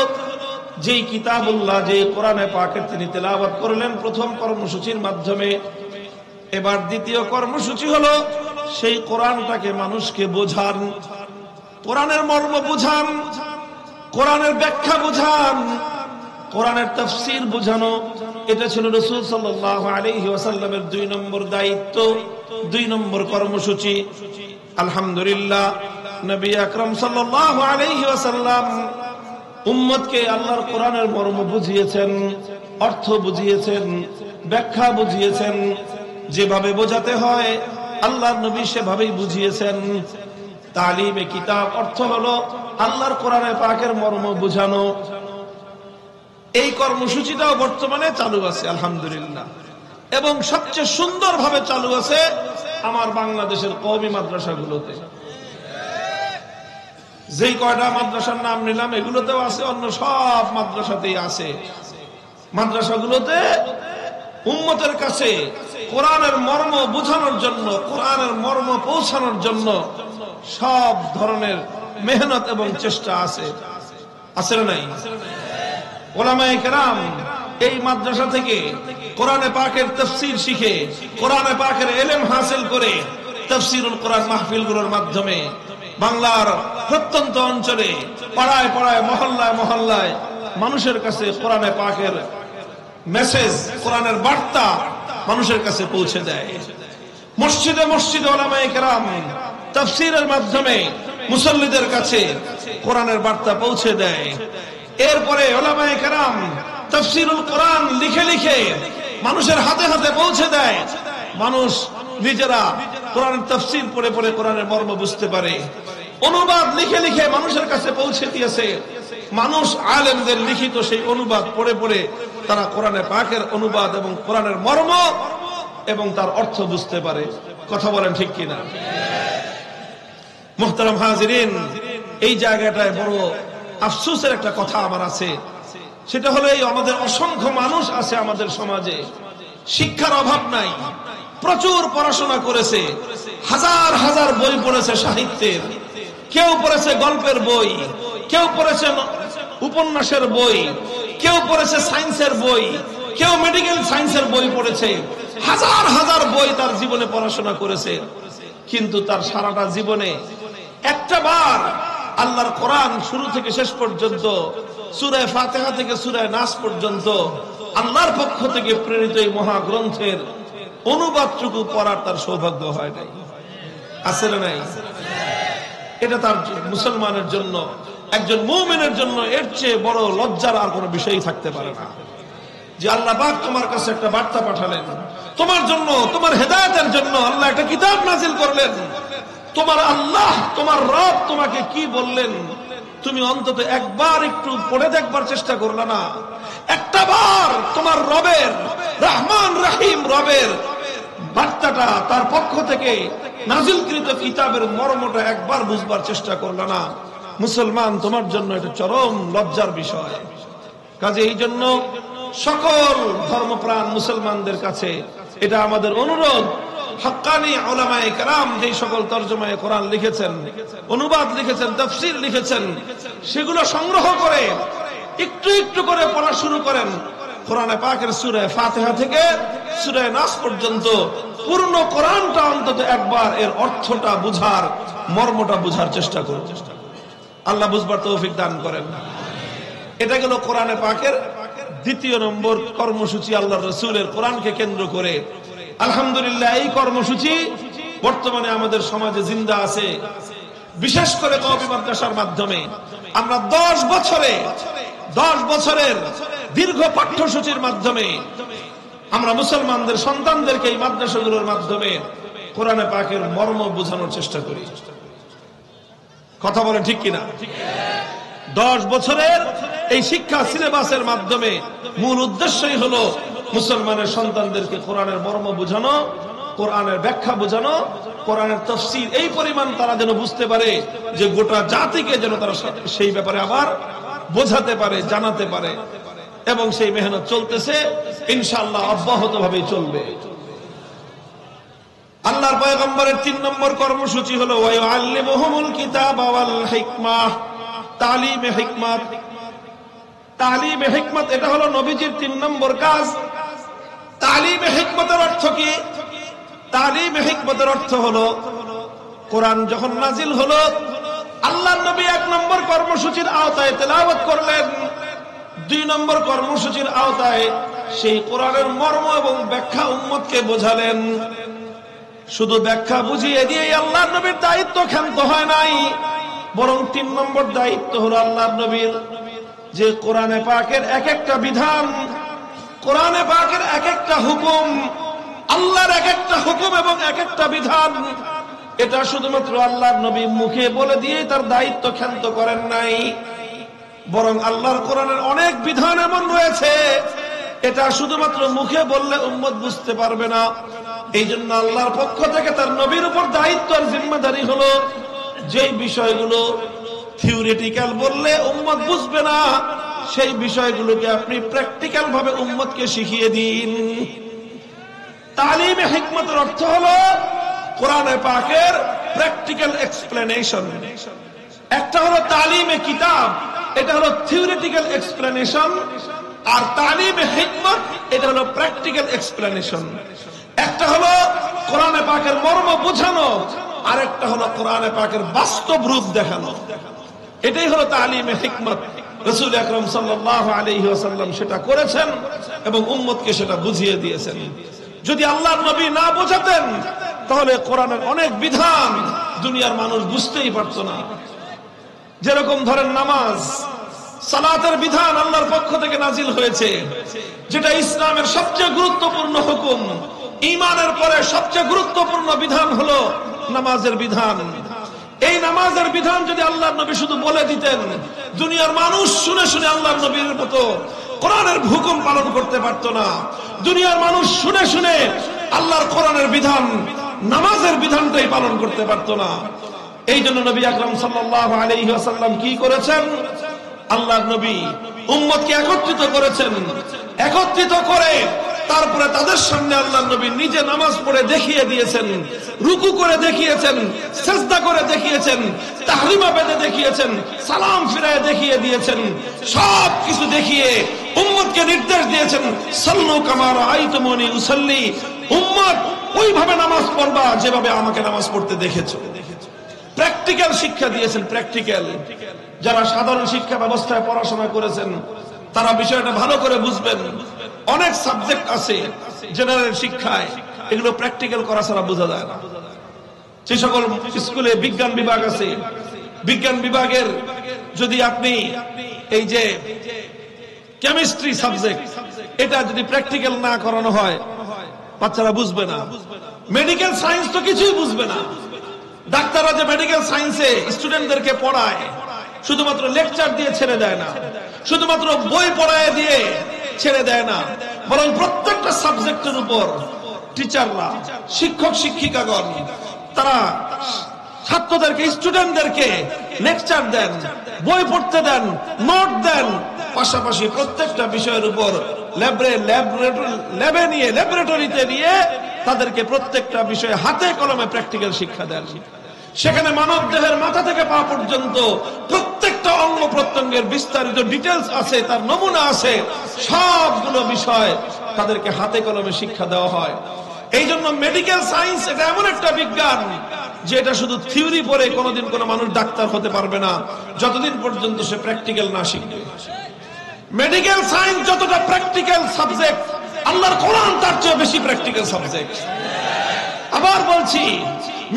যেই কিতাবুল্লাহ, যে কোরআনে পাকের তিনি তেলাওয়াত করলেন প্রথম কর্মসূচির মাধ্যমে, এবার দ্বিতীয় কর্মসূচি হলো সেই কোরআনটাকে মানুষকে বোঝান, কোরআনের মর্ম বুঝান, কোরআনের ব্যাখ্যা বুঝান, কোরআনের তাফসীর বুঝানো। এটা ছিল রাসূল সাল্লাল্লাহু আলাইহি ওয়াসাল্লামের 2 নম্বর দায়িত্ব, 2 নম্বর কর্মসূচি। আলহামদুলিল্লাহ, নবী আকরাম সাল্লাল্লাহু আলাইহি ওয়াসাল্লাম উম্মতকে আল্লাহর কোরআনের মর্ম বুঝিয়েছেন, অর্থ বুঝিয়েছেন, ব্যাখ্যা বুঝিয়েছেন। যেভাবে বোঝাতে হয় আল্লাহর নবী সেভাবেই বুঝিয়েছেন। তালিমে কিতাব অর্থ হলো আল্লাহর কোরআনে পাকের মর্ম বুঝানো। এই কর্মসূচিটাও বর্তমানে চালু আছে আলহামদুলিল্লাহ, এবং সবচেয়ে সুন্দরভাবে চালু আছে আমার বাংলাদেশের কওমি মাদ্রাসাগুলোতে। যেই কয়টা মাদ্রাসার নাম নিলাম এগুলোতেও আছে, অন্য সব মাদ্রাসাতেই আছে। মাদ্রাসাগুলোতে উম্মতের কাছে কোরআনের মর্ম বোঝানোর জন্য, কোরআনের মর্ম পৌঁছানোর জন্য সব ধরনের মেহনত এবং চেষ্টা আছে। আছে না নাই? উলামায়ে কেরাম এই মাদ্রাসা থেকে কোরআনে পাকের তাফসীর শিখে, কোরআনে পাকের ইলম হাসিল করে তাফসীরুল কোরআন মাহফিলগুলোর মাধ্যমে বাংলার প্রত্যন্ত অঞ্চলে পাড়ায় পাড়ায়, মহল্লায় মহল্লায় মানুষের কাছে কোরআনে পাকের মেসেজ, কোরআনের বার্তা মানুষের কাছে পৌঁছে দেয়। মসজিদে মসজিদে উলামায়ে কেরাম তাফসীরের মাধ্যমে মুসল্লিদের কাছে কোরআনের বার্তা পৌঁছে দেয়। এরপরে উলামায়ে কেরাম তাফসীরুল কোরআন লিখে লিখে মানুষের হাতে হাতে পৌঁছে দেয়। মানুষ নিজেরা কোরআনের তাফসীর পড়ে পড়ে কোরআনের মর্ম বুঝতে পারে। অনুবাদ লিখে লিখে মানুষের কাছে পৌঁছে দিয়েছে। মানুষ আলেমদের লিখিত সেই অনুবাদ পড়ে পড়ে তারা কোরআনে পাকের অনুবাদ এবং কোরআনের মর্ম এবং তার অর্থ বুঝতে পারে। কথা বলেন ঠিক কিনা? মুহতারাম হাজিরিন, এই জায়গাটায় বড় আফসোসের একটা কথা আমার আছে। সেটা হলো এই আমাদের অসংখ্য মানুষ আছে আমাদের সমাজে, শিক্ষার অভাব নাই, প্রচুর পড়াশোনা করেছে, হাজার হাজার বই পড়েছে সাহিত্যের, কেউ পড়েছে গল্পের বই, কেউ পড়েছে উপন্যাসের বই, কেউ পড়েছে সায়েন্সের বই, কেউ মেডিকেল সায়েন্সের বই পড়েছে, হাজার হাজার বই তার জীবনে পড়াশোনা করেছে। কিন্তু তার সারাটা জীবনে একটা বার আল্লাহর কোরআন শুরু থেকে শেষ পর্যন্ত, সূরা ফাতিহা থেকে সূরা নাস পর্যন্ত আল্লাহর পক্ষ থেকে প্রেরিত এই মহাগ্রন্থের অনুবাদটুকু পড়ার তার সৌভাগ্য হয় নাই। আছে না নাই? এটা তার মুসলমানের জন্য, একজন মুমিনের জন্য এর চেয়ে বড় লজ্জার আর কোনো বিষয়ই থাকতে পারে না যে আল্লাহ পাক তোমার কাছে একটা বার্তা পাঠালেন, তোমার জন্য, তোমার হেদায়েতের জন্য আল্লাহ একটা কিতাব নাজিল করলেন। তোমার আল্লাহ, তোমার রব তোমাকে কি বললেন তুমি অন্তত একবার একটু পড়ে দেখবার চেষ্টা করলে না? একটা বার তোমার রবের, রহমান রহিম রবের বার্তাটা, তার পক্ষ থেকে নাজিলকৃত কিতাবের মর্মটা একবার বুঝবার চেষ্টা করলে না? মুসলমান, তোমার জন্য এটা চরম লজ্জার বিষয়। কাজে এই জন্য সকল ধর্মপ্রাণ মুসলমানদের কাছে এটা আমাদের অনুরোধ, হক্কানি উলামায়ে কেরাম যে সকল তরজমায়ে কোরআন লিখেছেন, অনুবাদ লিখেছেন, তাফসীর লিখেছেন, সেগুলো সংগ্রহ করে একটু একটু করে পড়া শুরু করেন। কোরআনে পাকের সূরা ফাতিহা থেকে সূরা নাস পর্যন্ত পূর্ণ কোরআনটা অন্তত একবার এর অর্থটা বুঝার, মর্মটা বুঝার চেষ্টা করুন। আল্লাহ বুঝবার তৌফিক দান করেন। এটা গেল কোরআনে পাকের দ্বিতীয় নম্বর কর্মসূচি, আল্লাহর রাসূলের কোরআনকে কেন্দ্র করে। আলহামদুলিল্লাহ, এই কর্মসূচি বর্তমানে আমাদের সমাজে জিন্দা আছে। বিশেষ করে কওমি মাদ্রাসার মাধ্যমে আমরা 10 বছরের দীর্ঘ পাঠ্যসূচির মাধ্যমে আমরা মুসলমানদের সন্তানদেরকে এই মাদ্রাসাগুলোর মাধ্যমে কোরআনে পাকের মর্ম বোঝানোর চেষ্টা করি। কথা বলে ঠিক কিনা? 10 বছরের এই শিক্ষা সিলেবাসের মাধ্যমে মূল উদ্দেশ্যই হলো মুসলমানের সন্তানদেরকে কোরআনের মর্ম বোঝানো, কোরআনের ব্যাখ্যা বোঝানো, কোরআনের তাফসীর এই পরিমাণ তারা যেন বুঝতে পারে যে গোটা জাতিকে যেন তারা সেই ব্যাপারে আবার বোঝাতে পারে, জানাতে পারে। এবং সেই মেহনত চলতেছে, ইনশাআল্লাহ অব্যাহতভাবে চলবে। আল্লাহর পয়গম্বরের 3 নম্বর কর্মসূচি হলো ওয়ায়ুআল্লিমুহুমুল কিতাবা ওয়াল হিকমাহ, তালিমে হিকমত। তালিমে হিকমত এটা হলো নবীজির 3 নম্বর কাজ। তালিমে হিকমতের অর্থ কি? তালিমে হিকমতের অর্থ হলো কোরআন যখন নাজিল হলো আল্লাহর নবী 1 নম্বর কর্মসূচির আওতায় তেলাওয়াত করলেন, 2 নম্বর কর্মসূচির আওতায় সেই কোরআনের মর্ম এবং ব্যাখ্যা উম্মতকে বোঝালেন। শুধু ব্যাখ্যা বুঝিয়ে দিয়ে আল্লাহর নবীর দায়িত্ব ক্ষান্ত হয় নাই, বরং 3 নম্বর দায়িত্ব হলো আল্লাহর নবীর যে কোরআনে পাকের এক একটা বিধান, কোরআনে পাকের এক একটা হুকুম, আল্লাহর এক একটা হুকুম এবং এক একটা বিধান, এটা শুধুমাত্র আল্লাহর নবী মুখে বলে দিয়ে তার দায়িত্ব ক্ষান্ত করেন নাই, বরং আল্লাহর কোরআনের অনেক বিধান এমন রয়েছে এটা শুধুমাত্র মুখে বললে উম্মত বুঝতে পারবে না। এই জন্য আল্লাহর পক্ষ থেকে তার নবীর উপর দায়িত্ব আর জিম্মাদারি হলো যেই বিষয়গুলো থিওরিটিক্যাল বললে উম্মত বুঝবে না, সেই বিষয়গুলোকে আপনি প্র্যাকটিক্যাল ভাবে উম্মতকে শিখিয়ে দিন। তালিমে হিকমতের অর্থ হলো কোরআনে পাকের প্র্যাকটিক্যাল এক্সপ্লেনেশন। একটা হলো তালিমে কিতাব, এটা হলো থিওরিটিক্যাল এক্সপ্লেনেশন, আর তালিমে হিকমত এটা হলো প্র্যাকটিক্যাল এক্সপ্লেনেশন। একটা হলো কোরআনে পাকের মর্ম বোঝানো, আর একটা হলো কোরআনে পাকের বাস্তব রূপ দেখানো। এটাই হলো তালিমে হিকমত। রাসূল আকরাম সাল্লাল্লাহু আলাইহি ওয়াসাল্লাম সেটা করেছেন এবং উম্মতকে সেটা বুঝিয়ে দিয়েছেন। যদি আল্লাহর নবী না বোঝাতেন তাহলে কোরআনের অনেক বিধান দুনিয়ার মানুষ বুঝতেই পারত না। যেরকম ধরেন নামাজ, সালাতের বিধান আল্লাহর পক্ষ থেকে নাজিল হয়েছে, যেটা ইসলামের সবচেয়ে গুরুত্বপূর্ণ হুকুম। ঈমানের পরে সবচেয়ে গুরুত্বপূর্ণ বিধান হলো নামাজের বিধান। এই নামাজের বিধান যদি আল্লাহর নবী শুধু বলে দিতেন, দুনিয়ার মানুষ শুনে শুনে আল্লাহর নবীর মতো কোরআনের হুকুম পালন করতে পারত না। দুনিয়ার মানুষ শুনে শুনে আল্লাহর কোরআনের বিধান, নামাজের বিধানটাই পালন করতে পারত না। এই জন্য নবী আকরাম সাল্লাল্লাহু আলাইহি ওয়াসাল্লাম কি করেছেন? আল্লাহর নবী উম্মতকে একত্রিত করেছেন। একত্রিত করে তারপরে তাদের সামনে আল্লাহর নবী নিজে নামাজ পড়ে দেখিয়ে দিয়েছেন, রুকু করে দেখিয়েছেন, সিজদা করে দেখিয়েছেন, তাহরিমা বেঁধে দেখিয়েছেন, সালাম ফিরায় দেখিয়ে দিয়েছেন। সব কিছু দেখিয়ে উম্মতকে নির্দেশ দিয়েছেন, সাল্লু কামা রাআইতুমুনি উসাল্লি, উম্মত ওইভাবে নামাজ পড়বা যেভাবে আমাকে নামাজ পড়তে দেখেছো। প্র্যাকটিক্যাল শিক্ষা দিয়েছেন। প্র্যাকটিক্যাল যারা সাধারণ শিক্ষা ব্যবস্থায় পড়াশোনা করেছেন তারা বিষয়টা ভালো করে বুঝবেন। অনেক সাবজেক্ট আছে জেনারেল শিক্ষায়, এগুলো প্র্যাকটিক্যাল করা ছাড়া বোঝা যায় না। যে সকল স্কুলে বিজ্ঞান বিভাগ আছে, বিজ্ঞান বিভাগের যদি আপনি এই যে কেমিস্ট্রি সাবজেক্ট, এটা যদি প্র্যাকটিক্যাল না করানো হয় বাচ্চারা বুঝবে না। মেডিকেল সায়েন্স তো কিছুই বুঝবে না। ডাক্তাররা যে মেডিকেল সায়েন্সে স্টুডেন্টদেরকে পড়ায় শুধুমাত্র লেকচার দিয়ে ছেড়ে দেয় না, শুধুমাত্র বই পড়ায় দিয়ে ছেড়ে দেয় না, বরং প্রত্যেকটা সাবজেক্টের উপর টিচাররা, শিক্ষক শিক্ষিকাগণ তারা ছাত্রদেরকে, স্টুডেন্টদেরকে লেকচার দেন, বই পড়তে দেন, নোট দেন, পাশাপাশি প্রত্যেকটা বিষয়ের উপর ল্যাবরেটরিতে নিয়ে তাদেরকে প্রত্যেকটা বিষয়ে হাতে কলমে প্র্যাকটিক্যাল শিক্ষা দেন। সেখানে মানব দেহের মাথা থেকে পা পর্যন্ত প্রত্যেকটা অঙ্গ প্রত্যঙ্গের বিস্তারিত ডিটেলস আছে, তার নমুনা আছে। সবগুলো বিষয় তাদেরকে হাতে কলমে শিক্ষা দেওয়া হয়। এই জন্য মেডিকেল সায়েন্স এটা এমন একটা বিজ্ঞান যে এটা শুধু থিওরি পড়ে কোনোদিন কোনো মানুষ ডাক্তার হতে পারবে না যতদিন পর্যন্ত সে প্র্যাকটিক্যাল না শিখবে। মেডিকেল সায়েন্স যতটা প্র্যাকটিক্যাল সাবজেক্ট, আল্লাহর কোরআন তার চেয়ে বেশি প্র্যাকটিক্যাল সাবজেক্ট। আবার বলছি,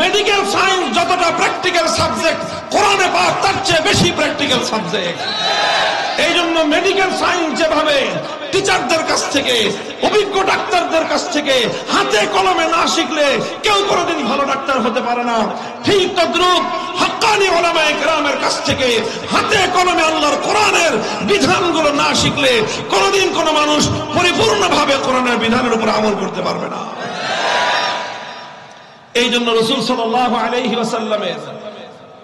মেডিকেল সায়েন্স যতটা প্র্যাকটিক্যাল সাবজেক্ট, কোরআনে পাক তার চেয়ে বেশি প্র্যাকটিক্যাল সাবজেক্ট। এই জন্য মেডিকেল সায়েন্স যেভাবে টিচারদের কাছ থেকে, অভিজ্ঞ ডাক্তারদের কাছ থেকে হাতে কলমে না শিখলে কেউ কোনোদিন ভালো ডাক্তার হতে পারে না, ঠিক তদ্রূপ হাক্কানি উলামায়ে কেরামের কাছ থেকে হাতে কলমে আল্লাহর কোরআনের বিধানগুলো না শিখলে কোনোদিন কোনো মানুষ পরিপূর্ণভাবে কোরআনের বিধানের উপর আমল করতে পারবে না। এই জন্য রাসূল সাল্লাল্লাহু আলাইহি ওয়াসাল্লামের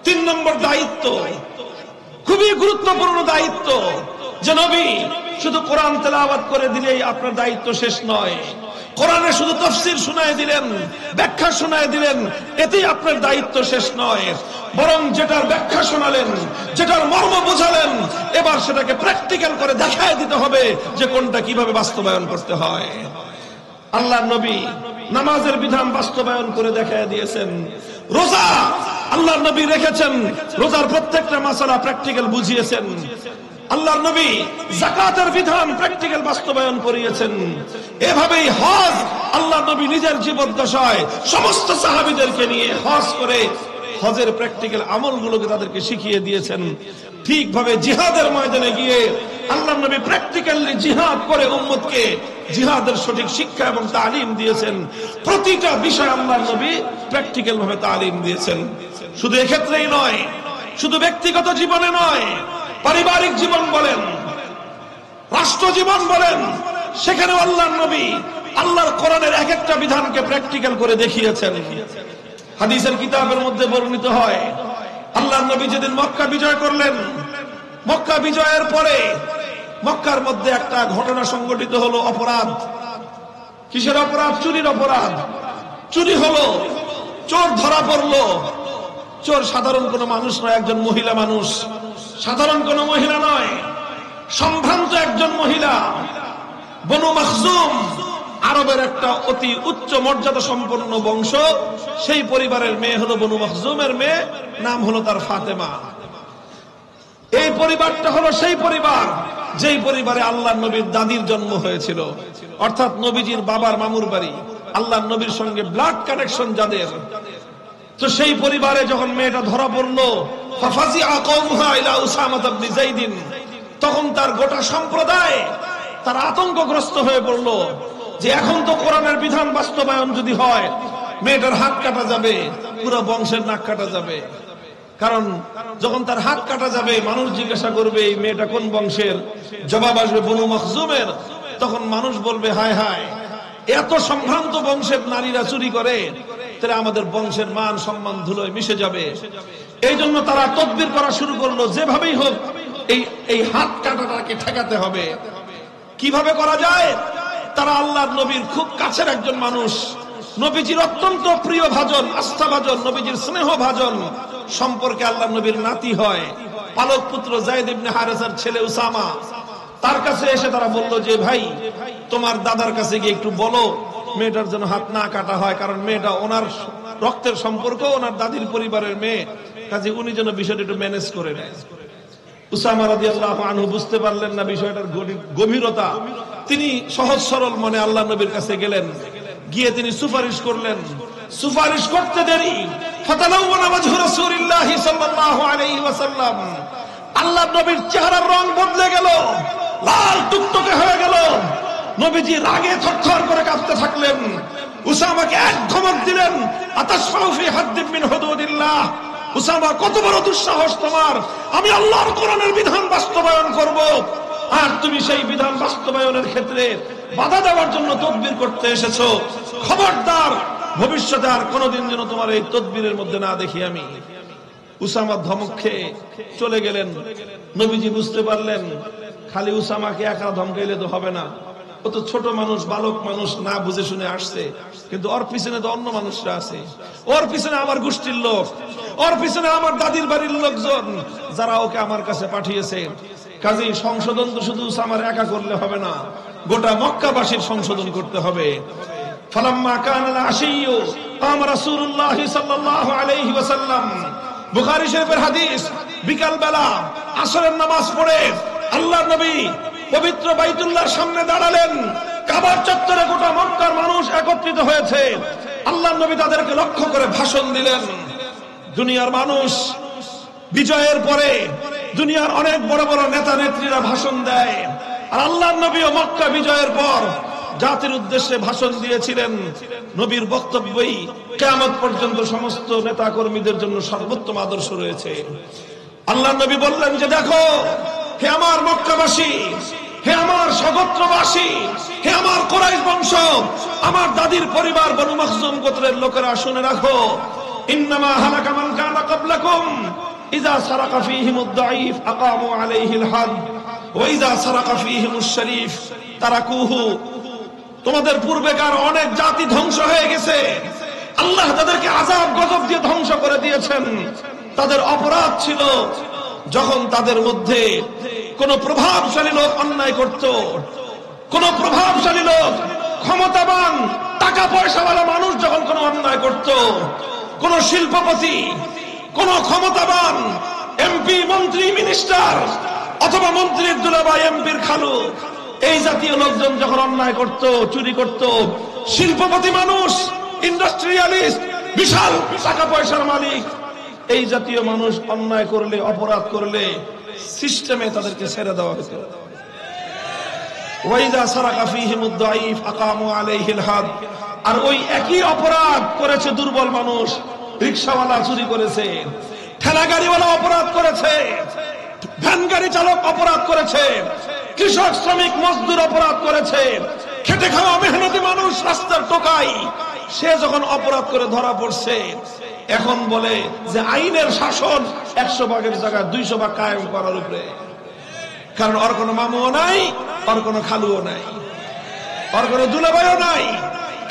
3 নম্বর দায়িত্ব, খুবই গুরুত্বপূর্ণ দায়িত্ব, যে নবী শুধু কোরআন তেলাওয়াত করে দিলেই আপনার দায়িত্ব শেষ নয়। কোরআনে শুধু তাফসীর শোনায় দিলেন, ব্যাখ্যা শোনায় দিলেন, এতেই আপনার দায়িত্ব শেষ নয়, বরং যেটার ব্যাখ্যা শোনালেন, যেটার মর্ম বোঝালেন, এবার সেটাকে প্র্যাকটিক্যাল করে দেখায় দিতে হবে যে কোনটা কিভাবে বাস্তবায়ন করতে হয়। আল্লাহর নবী নামাজের বিধান বাস্তবায়ন করে দেখায় দিয়েছেন। রোজা আল্লাহর নবী রেখেছেন, রোজার প্রত্যেকটা মাসালা প্র্যাকটিক্যাল বুঝিয়েছেন। আল্লাহর নবী যাকাতের বিধান প্র্যাকটিক্যাল বাস্তবায়ন করিয়েছেন। এভাবেই হজ আল্লাহর নবী নিজের জীবদ্দশায় সমস্ত সাহাবীদেরকে নিয়ে হজ করে হজের প্র্যাকটিক্যাল আমলগুলোকে তাদেরকে শিখিয়ে দিয়েছেন। ঠিকভাবে জিহাদের ময়দানে গিয়ে আল্লাহর নবী প্র্যাকটিক্যালি জিহাদ করে উম্মতকে জিহাদের সঠিক শিক্ষা এবং তালিম দিয়েছেন। প্রতিটা বিষয় আল্লাহর নবী প্র্যাকটিক্যাল ভাবে তালিম দিয়েছেন। শুধু এক্ষেত্রেই নয়, শুধু ব্যক্তিগত জীবনে নয়, পারিবারিক জীবন বলেন, রাষ্ট্র জীবন বলেন, সেখানেও আল্লাহর নবী আল্লাহর কোরআনের এক একটা বিধানকে প্র্যাকটিক্যাল করে দেখিয়েছেন। হাদিসের কিতাবের মধ্যে বর্ণিত হয়, আল্লাহর নবী যেদিন মক্কা বিজয় করলেন, মক্কা বিজয়ের পরে মক্কার মধ্যে একটা ঘটনা সংঘটিত হলো, অপরাধ। কিসের অপরাধ? চুরির অপরাধ। চুরি হলো, চোর ধরা পড়লো। চোর সাধারণ কোনো মানুষ নয়, একজন মহিলা মানুষ, সাধারণ কোনো মহিলা নয়, সম্ভ্রান্ত একজন মহিলা। বনু মখজুম আরবের একটা অতি উচ্চ মর্যাদা সম্পন্ন বংশ, সেই পরিবারের মেয়ে হলো বনু মখজুমের মেয়ে, নাম হলো তার ফাতেমা। এই পরিবারটা হলো সেই পরিবার যেই পরিবারে আল্লাহর নবীর দাদির জন্ম হয়েছিল, অর্থাৎ নবীজির বাবার মামুর বাড়ি, আল্লাহর নবীর সঙ্গে ব্লাড কানেকশন যাদের। তো সেই পরিবারে যখন মেয়েটা ধরা পড়লো, ফাফাজিআ কওমুহা ইলা উসামা ইবনে যায়েদ, তখন তার গোটা সম্প্রদায় তার আতঙ্কগ্রস্ত হয়ে পড়লো যে এখন তো কোরআনের বিধান বাস্তবায়ন যদি হয়, মেয়েটার হাত কাটা যাবে, পুরো বংশের নাক কাটা যাবে। কারণ যখন তার হাত কাটা যাবে, মানুষ জিজ্ঞাসা করবে এই মেয়েটা কোন বংশের, জবাব আসবে বনু মখজুমের। তখন মানুষ বলবে হায় হায়, এত সম্ভ্রান্ত বংশের নারীরা চুরি করে, তাহলে আমাদের বংশের মান সম্মান ধুলোয় মিশে যাবে। এই জন্য তারা তদবির করা শুরু করলো, যেভাবেই হোক এই হাত কাটাটাকে ঠেকাতে হবে। কিভাবে করা যায়? তারা আল্লাহর নবীর খুব কাছের একজন মানুষ, নবীজির অত্যন্ত প্রিয় ভাজন, আস্থাভাজন, নবীজির স্নেহ ভাজন সম্পর্কে আল্লাহর নবীর নাতি হয়, পালক পুত্র যায়েদ ইবনে হারেসার ছেলে উসামা। তার কাছে এসে তারা বলল যে ভাই, তোমার দাদার কাছে গিয়ে একটু বলো মেয়েটার যেন হাত না কাটা হয়, কারণ মেয়েটা ওনার রক্তের সম্পর্ক, ওনার দাদির পরিবারের মেয়ে, কাজে উনি যেন বিষয়টা একটু ম্যানেজ করে নেয়। উসামা রাদিয়াল্লাহু আনহু বুঝতে পারলেন না বিষয়টার গভীরতা। তিনি সহজ সরল মনে আল্লাহর নবীর কাছে গেলেন, গিয়ে তিনি সুপারিশ করলেন। সুপারিশ করতে দেরি, ফাতালাওয়ানা ওয়াজহু রাসূলিল্লাহি সাল্লাল্লাহু আলাইহি ওয়াসাল্লাম, আল্লাহর নবীর চেহারার রং বদলে গেল, লাল টুকটকে হয়ে গেল। নবীজি রাগে থরথর করে কাঁপতে থাকলেন। উসামাকে এক ধমক দিলেন, আতাশফাউ ফি হাদ্দিন মিন হুদুদিল্লাহ, উসামা কত বড় দুঃসাহস তোমার, আমি আল্লাহর কোরআনের বিধান বাস্তবায়ন করব, আর তুমি সেই বিধান বাস্তবায়নের ক্ষেত্রে বাধা দেওয়ার জন্য তদবির করতে এসেছো। খবরদার, ভবিষ্যতে আর কোনোদিন যেন তোমার এই তদবিরের মধ্যে না দেখি আমি। উসামা ধমক খেয়ে চলে গেলেন। নবীজি বুঝতে পারলেন খালি উসামাকে একা ধমকাইলে তো হবে না, ও তো ছোট মানুষ, বালক মানুষ, না বুঝে শুনে আসছে, কিন্তু ওর পিছনে তো অন্য মানুষরা আছে, ওর পিছনে আমার গোষ্ঠীর লোক, ওর পিছনে আমার দাদির বাড়ির লোকজন, যারা ওকে আমার কাছে পাঠিয়েছে। কাজেই সংশোধন তো শুধু উসামার একা করলে হবে না, গোটা মক্কাবাসীর সংশোধন করতে হবে। ফালাম্মা কানাল আশিয়্যু কাম রাসূলুল্লাহ সাল্লাল্লাহু আলাইহি ওয়াসাল্লাম, বুখারী শরীফের হাদিস, বিকাল বেলা আসরের নামাজ পড়ে আল্লাহর নবী পবিত্র বাইতুল্লাহর সামনে দাঁড়ালেন। কাবার চত্বরে গোটা মক্কার মানুষ একত্রিত হয়েছে। আল্লাহর নবী তাদেরকে লক্ষ্য করে ভাষণ দিলেন। দুনিয়ার মানুষ বিজয়ের পরে দুনিয়ার অনেক বড় বড় নেতা নেত্রীরা ভাষণ দেয়, আর আল্লাহর নবীও মক্কা বিজয়ের পর জাতির উদ্দেশ্যে ভাষণ দিয়েছিলেন। নবীর বক্তব্যই কিয়ামত পর্যন্ত সমস্ত নেতা কর্মীদের জন্য সর্বোত্তম আদর্শ রয়েছে। আল্লাহর নবী বললেন যে দেখো, হে আমার মক্কাবাসী, হে আমার সগোত্রবাসী, হে আমার কুরাইশ বংশ, আমার দাদির পরিবার বনু মখজুম গোত্রের লোকেরা, শুনে রাখো, ইন্নামা হালাকা মান কানা ক্বাবলাকুম ইযা সারাকা ফীহিমুদ দাঈফ আকামু আলাইহিল হাদ ওয়া ইযা সারাকা ফীহিমুশ শরীফ তারাকুহু তোমাদের পূর্বেকার অনেক জাতি ধ্বংস হয়ে গেছে, আল্লাহ তাদেরকে আযাব গজব দিয়ে ধ্বংস করে দিয়েছেন। তাদের অপরাধ ছিল যখন তাদের মধ্যে কোন প্রভাবশালী লোক অন্যায় করত, কোন প্রভাবশালী লোক, ক্ষমতাবান টাকা পয়সাওয়ালা মানুষ যখন কোন অন্যায় করত, কোন শিল্পপতি, কোন ক্ষমতাবান এমপি, মন্ত্রী, মিনিস্টার অথবা মন্ত্রীর দুলাভাই, এমপির খালু, এই জাতীয় লোকজন যখন অন্যায় করত, চুরি করত, শিল্পপতি মানুষ, ইন্ডাস্ট্রিয়ালিস্ট, বিশাল টাকা পয়সার মালিক, এই জাতীয় মানুষ অন্যায় করলে, অপরাধ করলে সিস্টেমে তাদেরকে ছেড়ে দেওয়া হতো। ওয়াইদা সারাকা ফীহিমুদ দাঈফ আকামু আলাইহিল হাদ। আর ওই একই অপরাধ করেছে দুর্বল মানুষ, রিকশাওয়ালা চুরি করেছে, ঠেলা গাড়িওয়ালা অপরাধ করেছে, ভ্যান গাড়ি চালক অপরাধ করেছে, কৃষক, শ্রমিক, মজদুর অপরাধ করেছে, খেটে খাওয়া মেহনতি মানুষ, রাস্তার টোকাই, সে যখন অপরাধ করে ধরা পড়ছে, এখন বলে যে আইনের শাসন 100 ভাগের জায়গায় 200 ভাগ কায়েম করার উপরে। কারণ ওর কোনো মামুও নাই, ওর কোনো খালুও নাই, ওর কোনো দুলাভাইও নাই।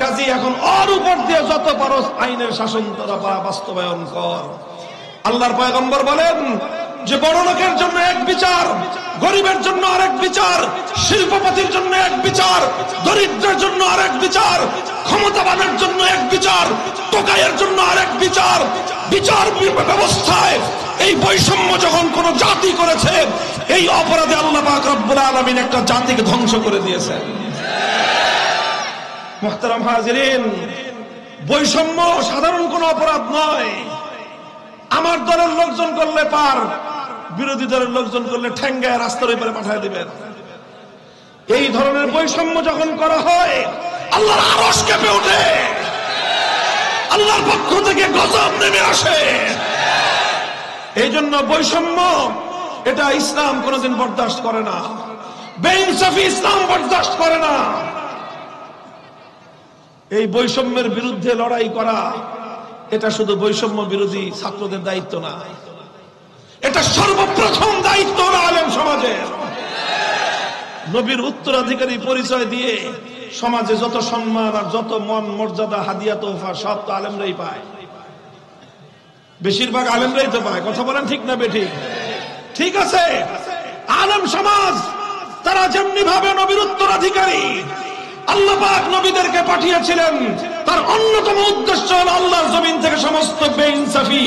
কাজী এখন ওর উপর দিয়ে যত পারো আইনের শাসন তোরা বাস্তবায়ন কর। আল্লাহর পয়গম্বর বলেন যে বড় লোকের জন্য এক বিচার, গরিবের জন্য আরেক বিচার, শিল্পপতির জন্য এক বিচার, দরিদ্রের জন্য আরেক বিচার, ক্ষমতাবানের জন্য এক বিচার, টোকাইয়ের জন্য আরেক বিচার। বিচার ব্যবস্থায় এই বৈষম্য যখন কোন জাতি করেছে, এই অপরাধে আল্লাহ পাক রব্বুল আলামিন একটা জাতিকে ধ্বংস করে দিয়েছেন। মুহতারাম হাজিরিন, বৈষম্য সাধারণ কোন অপরাধ নয়। আমার দলের লোকজন করলে পার, বিরোধী দলের লোকজন করলে ঠ্যাঙ্গায় রাস্তার উপরে পাঠিয়ে দিবেন। এই ধরনের বৈষম্য যখন করা হয়, আল্লাহর আরশ কেঁপে ওঠে, আল্লাহর পক্ষ থেকে গজব নেমে আসে। এই জন্য বৈষম্য এটা ইসলাম কোনদিন বরদাস্ত করে না, বেইনসাফি ইসলাম বরদাস্ত করে না। এই বৈষম্যের বিরুদ্ধে লড়াই করা এটা শুধু বৈষম্য বিরোধী ছাত্রদের দায়িত্ব না, এটা সর্বপ্রথম দায়িত্ব হলো আলেম সমাজের। নবীর উত্তরাধিকারী পরিচয় দিয়ে সমাজে যত সম্মান আর যত মন মর্যাদা, হাদিয়া, তোহফা সব তো আলেমরাই পায়, বেশিরভাগ আলেমরাই তো পায়। কথা বলেন ঠিক না বেঠিক? ঠিক আছে, আলেম সমাজ তারা যেমনি ভাবে নবীর উত্তরাধিকারী, আল্লাহ পাক নবীদেরকে পাঠিয়েছিলেন, তার অন্যতম উদ্দেশ্য হল আল্লাহর জমিন থেকে সমস্ত বেইনসাফি,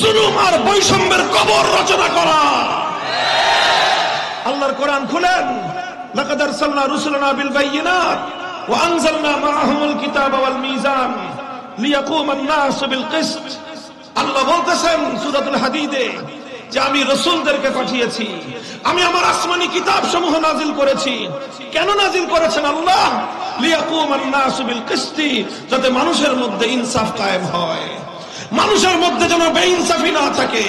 জুলুম আর বৈষম্যের কবর রচনা করা। আল্লাহর কোরআন খুলেন, লাকাদ আরসালনা রুসুলানা বিল বাইয়িনাত ওয়া আনজালনা মাআহুমুল কিতাবা ওয়াল মিজান লিয়াকুমান নাসু বিল কিসত। আল্লাহ বলতেছেন সূরাতুল হাদীদে যে আমি রাসূলদেরকে পাঠিয়েছি, আমি আমার আসমানি কিতাব সমূহ নাজিল করেছি। কেন নাজিল করেছেন আল্লাহ? লিয়াকুমান নাসু বিল কিসতি, যাতে মানুষের মধ্যে ইনসাফ কায়েম হয়, মানুষের মধ্যে যেন বেইনসাফি না থাকে,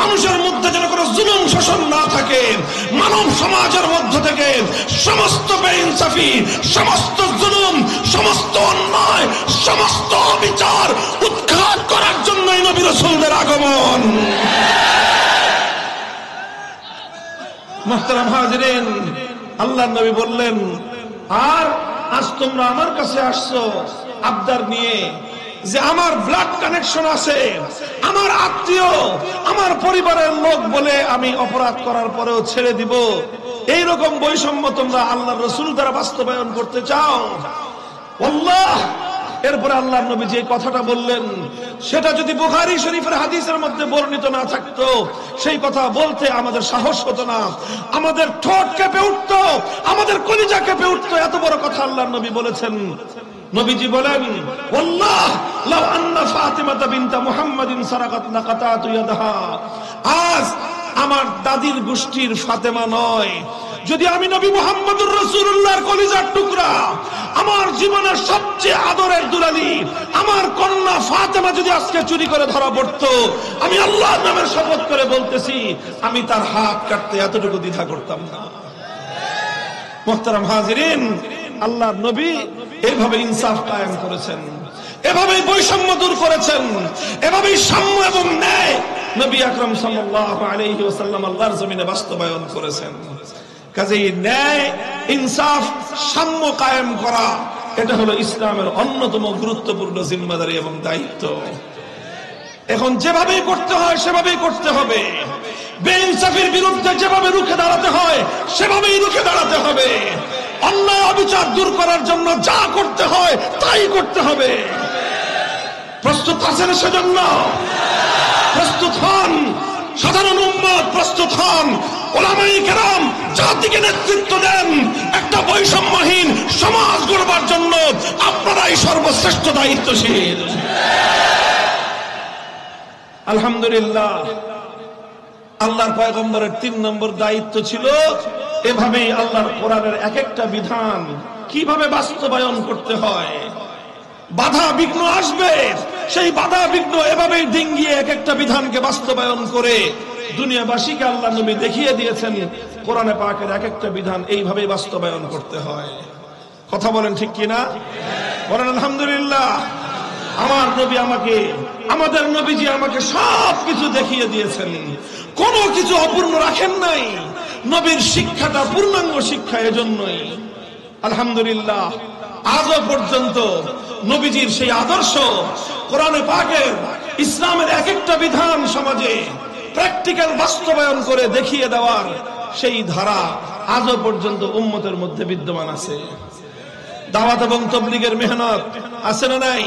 মানুষের মধ্যে যেন কোনো জুলুম শোষণ না থাকে। মানব সমাজের মধ্য থেকে সমস্ত বেইনসাফি, সমস্ত জুলুম, সমস্ত অন্যায়, সমস্ত অবিচার উৎখাত করার জন্যই নবী রাসূলদের আগমন। মুহতারাম হাজিরিন, আল্লাহর নবী বললেন, আর আজ তোমরা আমার কাছে আসছো আবদার নিয়ে যে আমার ব্লাড কানেকশন আছে, আমার আত্মীয়, আমার পরিবারের লোক বলে আমি অপরাধ করার পরেও ছেড়ে দিব, এইরকম বৈষম্য তোমরা আল্লাহর রাসূল দ্বারা বাস্তবায়ন করতে চাও। আল্লাহ, এরপরে আল্লাহর নবী যে কথাটা বললেন সেটা যদি বুখারী শরীফের হাদিসের মধ্যে বর্ণিত না থাকতো, সেই কথা বলতে আমাদের সাহস হতো না, আমাদের ঠোঁট কেঁপে উঠতো, আমাদের কলিজা কেঁপে উঠতো। এত বড় কথা আল্লাহর নবী বলেছেন। নবীজি বলেন, ওয়াল্লাহ লাউ আন্না ফাতিমাতা বিনতা মুহাম্মাদিন সারাকাত লাকাতাতু ইয়াদাহা। আজ আমার দাদির গোষ্ঠীর ফাতেমা নয়, যদি আমি নবী মুহাম্মদুর রাসূলুল্লাহর কলিজার টুকরা, আমার জীবনের সবচেয়ে আদরের দুলালি আমার কন্যা ফাতেমা যদি আজকে চুরি করে ধরা পড়তো, আমি আল্লাহর নামের শপথ করে বলতেছি আমি তার হাত কাটতে এতটুকু দ্বিধা করতাম না। মুহতারাম হাজিরিন, আল্লাহর নবী এইভাবে ইনসাফ কায়েম করেছেন, এভাবেই বৈষম্য দূর করেছেন, এভাবেই সাম্য এবং ন্যায় নবী আকরাম সাল্লাল্লাহু আলাইহি ওয়াসাল্লাম আল্লাহর জমিনে বাস্তবায়ন করেছেন। কাজেই ন্যায়, ইনসাফ, সাম্য কায়েম করা এটা হলো ইসলামের অন্যতম গুরুত্বপূর্ণ জিম্মাদারি এবং দায়িত্ব। এখন যেভাবেই করতে হয় সেভাবেই করতে হবে, বেইনসাফির বিরুদ্ধে যেভাবে রুখে দাঁড়াতে হয় সেভাবেই রুখে দাঁড়াতে হবে, অন্যায় অবিচার দূর করার জন্য যা করতে হয় তাই করতে হবে। প্রস্তুত আছেন সেজন্য? প্রস্তুত হন, সাধারণ উম্মত প্রস্তুত হন, উলামায়ে কেরাম জাতিকে নেতৃত্ব দেন। একটা বৈষম্যহীন সমাজ গড়বার জন্য আপনারাই সর্বশ্রেষ্ঠ দায়িত্বশীল। আলহামদুলিল্লাহ, আল্লাহর পয়গম্বরের 3 নম্বর দায়িত্ব ছিল এভাবেই আল্লাহর কোরআনের এক একটা বিধান কিভাবে বাস্তবায়ন করতে হয়। বাধা বিঘ্ন আসবে, সেই বাধা বিঘ্ন এভাবেই ডিঙ্গিয়ে এক একটা বিধানকে বাস্তবায়ন করে দুনিয়াবাসীকে আল্লাহ নবী দেখিয়ে দিয়েছেন কোরআনে পাকের এক একটা বিধান এইভাবেই বাস্তবায়ন করতে হয়। কথা বলেন ঠিক কিনা? বলেন আলহামদুলিল্লাহ। আমার নবী আমাকে, আমাদের নবীজি আমাকে সবকিছু দেখিয়ে দিয়েছেন, কোনো কিছু অপূর্ণ রাখেন নাই। নবীর শিক্ষাটা পূর্ণাঙ্গ শিক্ষা, এজন্যই আলহামদুলিল্লাহ আজও পর্যন্ত নবীজির সেই আদর্শ কোরআনে পাকের ইসলামের এক একটা বিধান সমাজে প্র্যাকটিক্যাল বাস্তবায়ন করে দেখিয়ে দেওয়ার সেই ধারা আজও পর্যন্ত উম্মতের মধ্যে বিদ্যমান আছে। দাওয়াত এবং তাবলীগের মেহনত আছে না নাই?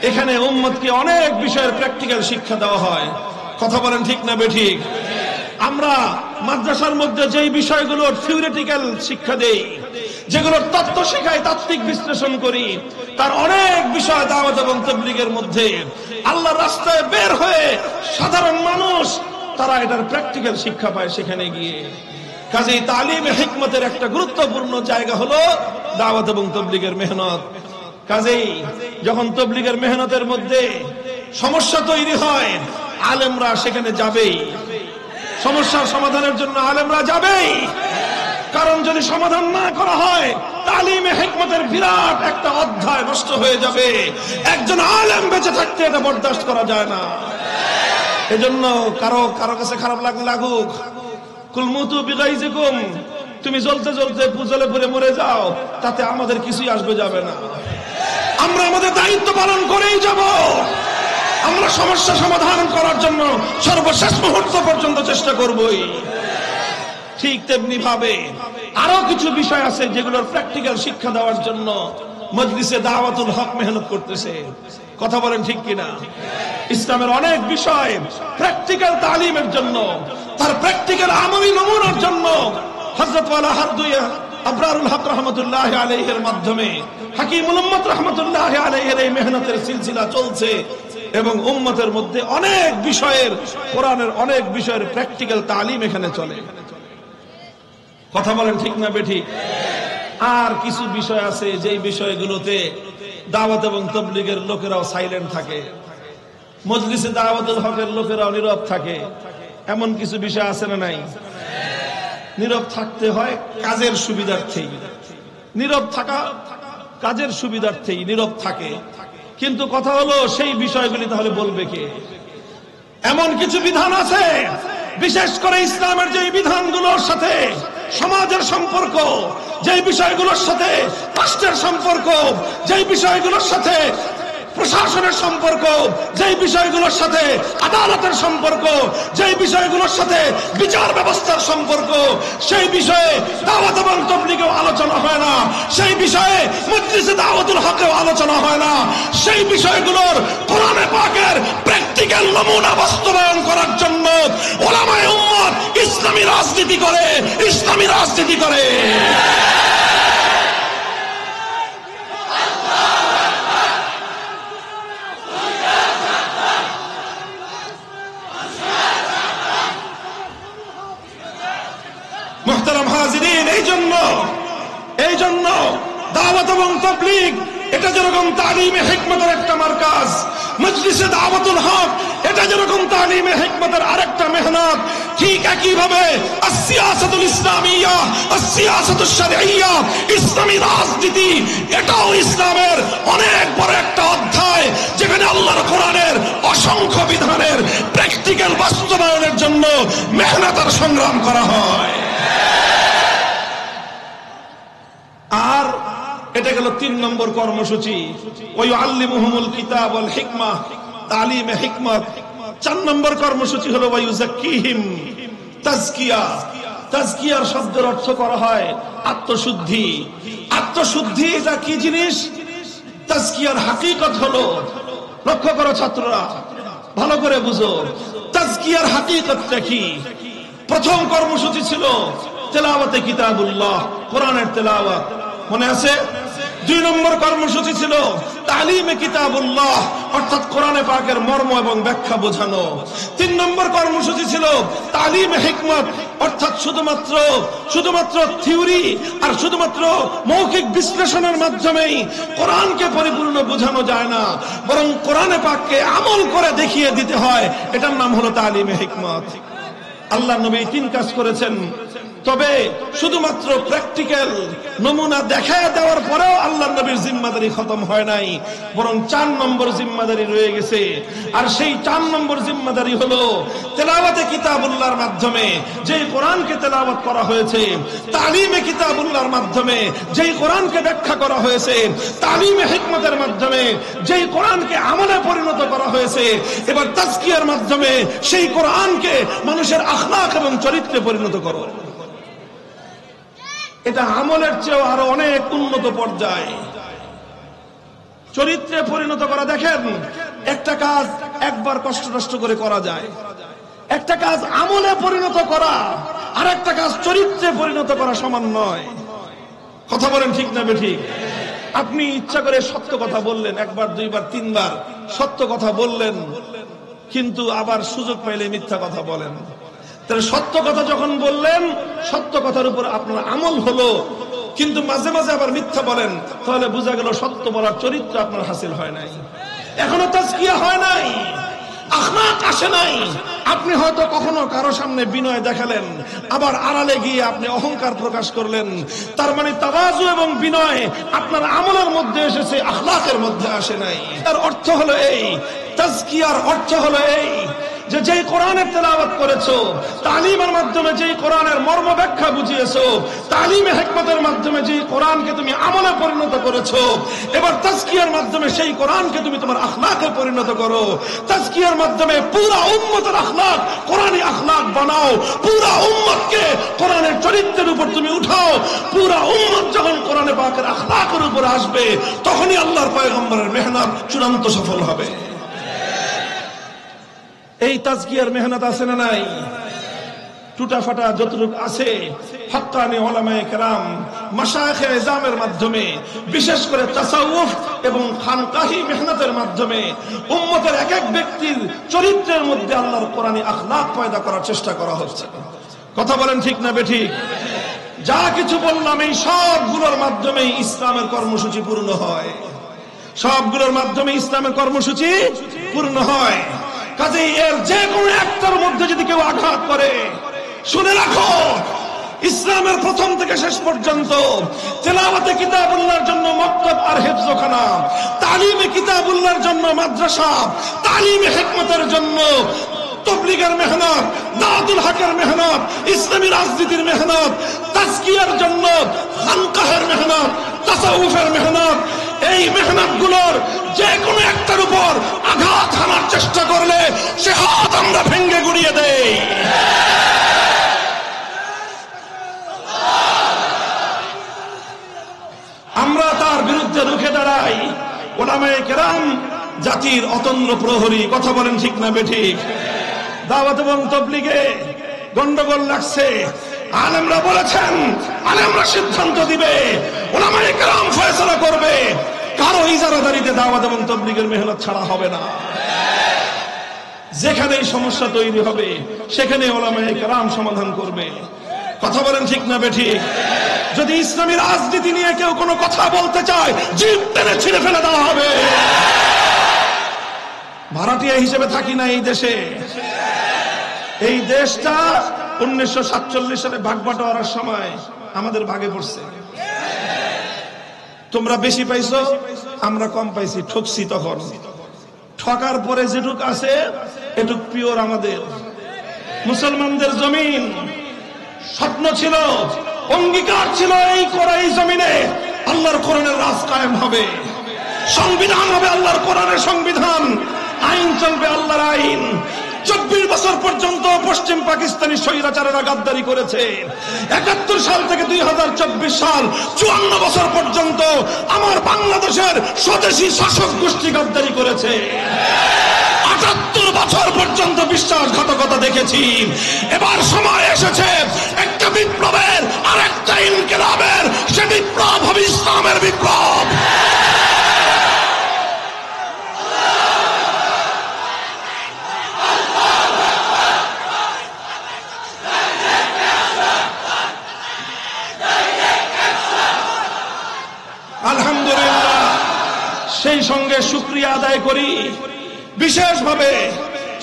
এখানে উম্মতকে অনেক বিষয়ের প্র্যাকটিক্যাল শিক্ষা দেওয়া হয়। কথা বলেন ঠিক না বেঠিক? আমরা মাদ্রাসার মধ্যে যেই বিষয়গুলোর থিওরিটিক্যাল শিক্ষা দেই, যেগুলোর তত্ত্ব শেখাই, তাত্ত্বিক বিশ্লেষণ করি, তার অনেক বিষয় দাওয়াত এবং তাবলীগের মধ্যে আল্লাহর রাস্তায় বের হয়ে সাধারণ মানুষ তারা এটার প্র্যাকটিক্যাল শিক্ষা পায় সেখানে গিয়ে। কাজেই তালিমে হিকমতের একটা গুরুত্বপূর্ণ জায়গা হলো দাওয়াত এবং তাবলীগের মেহনত। কাজেই যখন তাবলীগের মেহনতের মধ্যে সমস্যা তৈরি হয়, আলেমরা সেখানে যাবেই, সমস্যার সমাধানের জন্য আলেমরা যাবেই। কারণ যদি সমাধান না করা হয় তালিমে হিকমতের বিরাট একটা অধ্যায় নষ্ট হয়ে যাবে। একজন আলেম বেঁচে থাকতে এটা বরদাস্ত করা যায় না। এজন্য কারো কাছে খারাপ লাগুক, কুলমুতু বিগাইজিকুম, তুমি জ্বলতে জ্বলতে জ্বলে পুড়ে মরে যাও, তাতে আমাদের কিছুই আসবে যাবে না। আমরা আমাদের দায়িত্ব পালন করেই যাব। আমরা সমস্যা সমাধান করার জন্য সর্বশেষ মুহূর্ত পর্যন্ত চেষ্টা করবই। ঠিক তেমনি ভাবে আরো কিছু বিষয় আছে যেগুলোর প্র্যাকটিক্যাল শিক্ষা দেওয়ার জন্য মজলিসে দাওয়াতুল হক মেহনত করতেছে। কথা বলেন ঠিক কিনা? ইসলামের অনেক বিষয় প্র্যাকটিক্যাল তালিমের জন্য, তার প্র্যাকটিক্যাল আমলি নমুনার জন্য হযরত ওয়ালা হারদুয়া আবরারুল হক রাহমাতুল্লাহ আলাইহির মাধ্যমে হাকিমুল উম্মত রাহমাতুল্লাহ আলাইহির এই মেহনতের সিলসিলা চলছে এবং উম্মতের মধ্যে অনেক বিষয়ের, কোরআনের অনেক বিষয়ের প্র্যাকটিক্যাল তালিম এখানে চলে। কথা বলেন ঠিক না বেঠিক? আর কিছু বিষয় আছে যেই বিষয়গুলোতে দাওয়াত এবং তাবলীগের লোকেরাও সাইলেন্ট থাকে, মজলিসে দাওয়াতুল হকের লোকেরাও নীরব থাকে। এমন কিছু বিষয় আছে না নাই? নীরব থাকতে হয় কাজের সুবিধার্থেই, নীরব থাকা কাজের সুবিধার্থেই নীরব থাকে। কিন্তু কথা হলো সেই বিষয়গুলি তাহলে বলবে কে? এমন কিছু বিধান আছে, বিশেষ করে ইসলামের যে বিধানগুলোর সাথে সমাজের সম্পর্ক, যে বিষয়গুলোর সাথে রাষ্ট্রের সম্পর্ক, যে বিষয়গুলোর সাথে প্রশাসনের সম্পর্ক, যে বিষয়গুলোর সাথে আদালতের সম্পর্ক, যে বিষয়গুলোর সাথে বিচার ব্যবস্থার সম্পর্ক, সেই বিষয়ে দাওয়াত এবং তাবলীগেও আলোচনা হয় না, সেই বিষয়ে মজলিসে দাওয়াতুল হকেও আলোচনা হয় না। সেই বিষয়গুলোর কোরআনে পাকের প্র্যাকটিক্যাল নমুনা বাস্তবায়ন করার জন্য উলামায়ে উম্মত ইসলামী রাজনীতি করে, ইসলামী রাজনীতি করে। মুহতারাম হাজিরিন, এই জন্য দাওয়াত এবং তাবলীগ এটা যেরকম তালিমে হিকমতের একটা মারকাজ, মজলিসে দাওয়াতুল হক এটা যেরকম তালিমে হিকমতের আরেকটা মেহনত, ঠিক একই ভাবে আসিয়াসাতুল ইসলামিয়া, আসিয়াসাতুশ শারঈয়া, ইসলামী রাজনীতি এটাও ইসলামের অনেক বড় একটা অধ্যায়, যেখানে আল্লাহর কোরআনের অসংখ্য বিধানের প্র্যাকটিক্যাল বাস্তবায়নের জন্য মেহনত আর সংগ্রাম করা হয়। আর এটা গেল 3 নম্বর কর্মসূচি। ওয়ায়ুআল্লিমুহুমুল কিতাব ওয়াল হিকমা, তালিমে হিকমত। 4 নম্বর কর্মসূচি হলো ওয়ায়ুযাক্কিহিম, তাজকিয়া। তাজকিয়ার শব্দের অর্থ করা হয় আত্মশুদ্ধি। আত্মশুদ্ধি এটা কি জিনিস? তাজকিয়ার হাকিকত হলো, লক্ষ্য করো ছাত্ররা, ভালো করে বুঝো, তাজকিয়ার হাকিকতটা কি। প্রথম কর্মসূচি ছিল তেলাওয়াতে কিতাবুল্লাহ, কোরআনের তেলাওয়াত, মনে আছে? 2 নম্বর কর্মসূচি ছিল তালিমে কিতাবুল্লাহ, অর্থাৎ কোরআনে পাকের মর্ম এবং ব্যাখ্যা বোঝানো। 3 নম্বর কর্মসূচি ছিল তালিমে হিকমত, অর্থাৎ শুধুমাত্র থিওরি আর শুধুমাত্র মৌখিক বিশ্লেষণের মাধ্যমেই কোরআনকে পরিপূর্ণ বোঝানো যায় না, বরং কোরআনে পাককে আমল করে দেখিয়ে দিতে হয়। এটার নাম হলো তালিমে হিকমত। আল্লাহ নবী 3 কাজ করেছেন, তবে শুধুমাত্র প্র্যাকটিক্যাল নমুনা দেখায় দেওয়ার পরেও আল্লাহ নবীর জিম্মাদারি খতম হয় নাই, বরং 4 নম্বর জিম্মাদারি রয়ে গেছে। আর সেই 4 নম্বর জিম্মাদারি হলো তেলাওয়াতে কিতাবুল্লাহর মাধ্যমে যেই কোরআনকে তেলাওয়াত করা হয়েছে, তালিমে কিতাবুল্লাহর মাধ্যমে যেই কোরআনকে ব্যাখ্যা করা হয়েছে, তালিমে হিকমতের মাধ্যমে যেই কোরআনকে আমলে পরিণত করা হয়েছে, এবার তাজকিয়ার মাধ্যমে সেই কোরআনকে মানুষের আখলাক এবং চরিত্রে পরিণত করো। এটা আমলের চেয়েও আরো অনেক উন্নত পর্যায়ে চরিত্রে পরিণত করা। দেখেন, একটা কাজ একবার কষ্ট করে করা যায়, একটা কাজ আমলে পরিণত করা আর একটা কাজ চরিত্রে পরিণত করা সমান নয়। কথা বলেন ঠিক না বেঠিক? আপনি ইচ্ছা করে সত্য কথা বললেন, 1 বার 2 বার 3 বার সত্য কথা বললেন, কিন্তু আবার সুযোগ পাইলে মিথ্যা কথা বলেন। তাহলে সত্য কথা যখন বললেন, সত্য কথার উপর আপনার আমল হলো, কিন্তু মাঝে মাঝে আবার মিথ্যা বলেন, তাহলে বোঝা গেল সত্য বলার চরিত্র আপনার হাসিল হয় নাই, এখনো তাজকিয়া হয় নাই, আখলাক আসে নাই। আপনি হয়তো কখনো কারো সামনে বিনয় দেখালেন, আবার আড়ালে গিয়ে আপনি অহংকার প্রকাশ করলেন, তার মানে তাওয়াজু এবং বিনয় আপনার আমলের মধ্যে এসেছে, আখলাকের মধ্যে আসে নাই। তার অর্থ হলো এই, তাজকিয়ার অর্থ হলো এই যে যেই কোরআনের তেলাওয়াত করেছো, তালিমের মাধ্যমে যেই কোরআনের মর্ম ব্যাখ্যা বুঝিয়েছো, তালিমে হিকমতের মাধ্যমে যেই কোরআনকে তুমি আমলে পরিণত করেছো, এবার তাজকিয়ার মাধ্যমে সেই কোরআনকে তুমি তোমার আখলাকে পরিণত করো। তাজকিয়ার মাধ্যমে পুরা উম্মতের আখলাক কোরআনী আখলাক বানাও, পুরা উম্মতকে কোরআনের চরিত্রের উপর তুমি উঠাও। পুরা উম্মত যখন কোরআনে পাকের আখলাকের উপর আসবে, তখনই আল্লাহর পয়গম্বরের মেহনত চূড়ান্ত সফল হবে। এই তাজকিয়ার মেহনত আছে না নাই? টুটা ফাটা যতটুকু আছে, হক্কানি উলামায়ে কেরাম, মাশায়েখে ইজামের মাধ্যমে, বিশেষ করে তাসাউফ এবং খানকাহি মেহনতের মাধ্যমে উম্মতের এক এক ব্যক্তির চরিত্রের মধ্যে আল্লাহর কোরআনী আখলাক পয়দা করার চেষ্টা করা হচ্ছে। কথা বলেন ঠিক না বেঠিক? যা কিছু বললাম এই সবগুলোর মাধ্যমেই ইসলামের কর্মসূচি পূর্ণ হয়, সবগুলোর মাধ্যমে ইসলামের কর্মসূচি পূর্ণ হয়। কাজেই এর যে কোনো একটার মধ্যে যদি কেউ আঘাত করে, শুনে রাখো, ইসলামের প্রথম থেকে শেষ পর্যন্ত তেলাওয়াতে কিতাবুল্লাহর জন্য মক্তব আর হিফজখানা, তালিমে কিতাবুল্লাহর জন্য মাদ্রাসা, তালিমে হিকমতের জন্য তাবলীগের মেহনত, দাওয়াতুল হকের মেহনত, ইসলামী রাজনীতির মেহনত, তাজকিয়ার জন্য খানকাহের মেহনত, তাসাউফের মেহনত, এই মেহনতগুলোর যে কোনো একটার উপর আঘাত হানার চেষ্টা করলে সে হাত আমরা ভেঙে গুড়িয়ে দেই। আমরা তার বিরুদ্ধে রুখে দাঁড়াই। উলামায়ে কেরাম জাতির অতন্দ্র প্রহরী। কথা বলেন ঠিক না বেঠিক? দাওয়াত এবং তাবলীগে গন্ডগোল লাগছে, আলেমরা বলেছেন, আলেমরা সিদ্ধান্ত দিবে, উলামায়ে কেরাম ফয়সালা করবে। কারো ইজারাদারিতে দাওয়াত এবং তাবলীগের মেহনত ছাড়া হবে না। যেখানেই সমস্যা তৈরি হবে সেখানে উলামায়ে কেরাম সমাধান করবে। কথা বলেন ঠিক না বেঠিক? যদি ইসলামী রাজনীতি নিয়ে কেউ কোনো কথা বলতে চায়, জিভ টেনে ছিঁড়ে ফেলে দেওয়া হবে। ভাড়াটিয়া হিসেবে থাকি না এই দেশে। এই দেশটা 1947 সালে ভাগ বাটোয়ারার সময় আমাদের ভাগে পড়ছে। তোমরা বেশি পাইছো, আমরা কম পাইছি, ঠকছি। তখন ঠকার পরে যেটুক আছে এটুক পিওর আমাদের। মুসলমানদের জমিন, স্বপ্ন ছিল, অঙ্গীকার ছিল, এই জমিনে আল্লাহর কোরআনের রাজ কায়েম হবে, সংবিধান হবে আল্লাহর কোরআনের সংবিধান, আইন চলবে আল্লাহর আইন। 24 বছর পর্যন্ত পশ্চিম পাকিস্তানি স্বৈরাচারেরা গাদ্দারি করেছে। 71 সাল থেকে 2024 সাল 54 বছর পর্যন্ত আমার বাংলাদেশের স্বদেশী শাসক গোষ্ঠী গাদ্দারি করেছে। 78 বছর পর্যন্ত বিশ্বাসঘাতকতা দেখেছি। এবার সময় এসেছে একটা বিপ্লবের আর একটা ইনকিলাবের। সে বিপ্লব হবে ইসলামের বিপ্লব। আলহামদুলিল্লাহ, সেই সঙ্গে শুকরিয়া আদায় করি বিশেষভাবে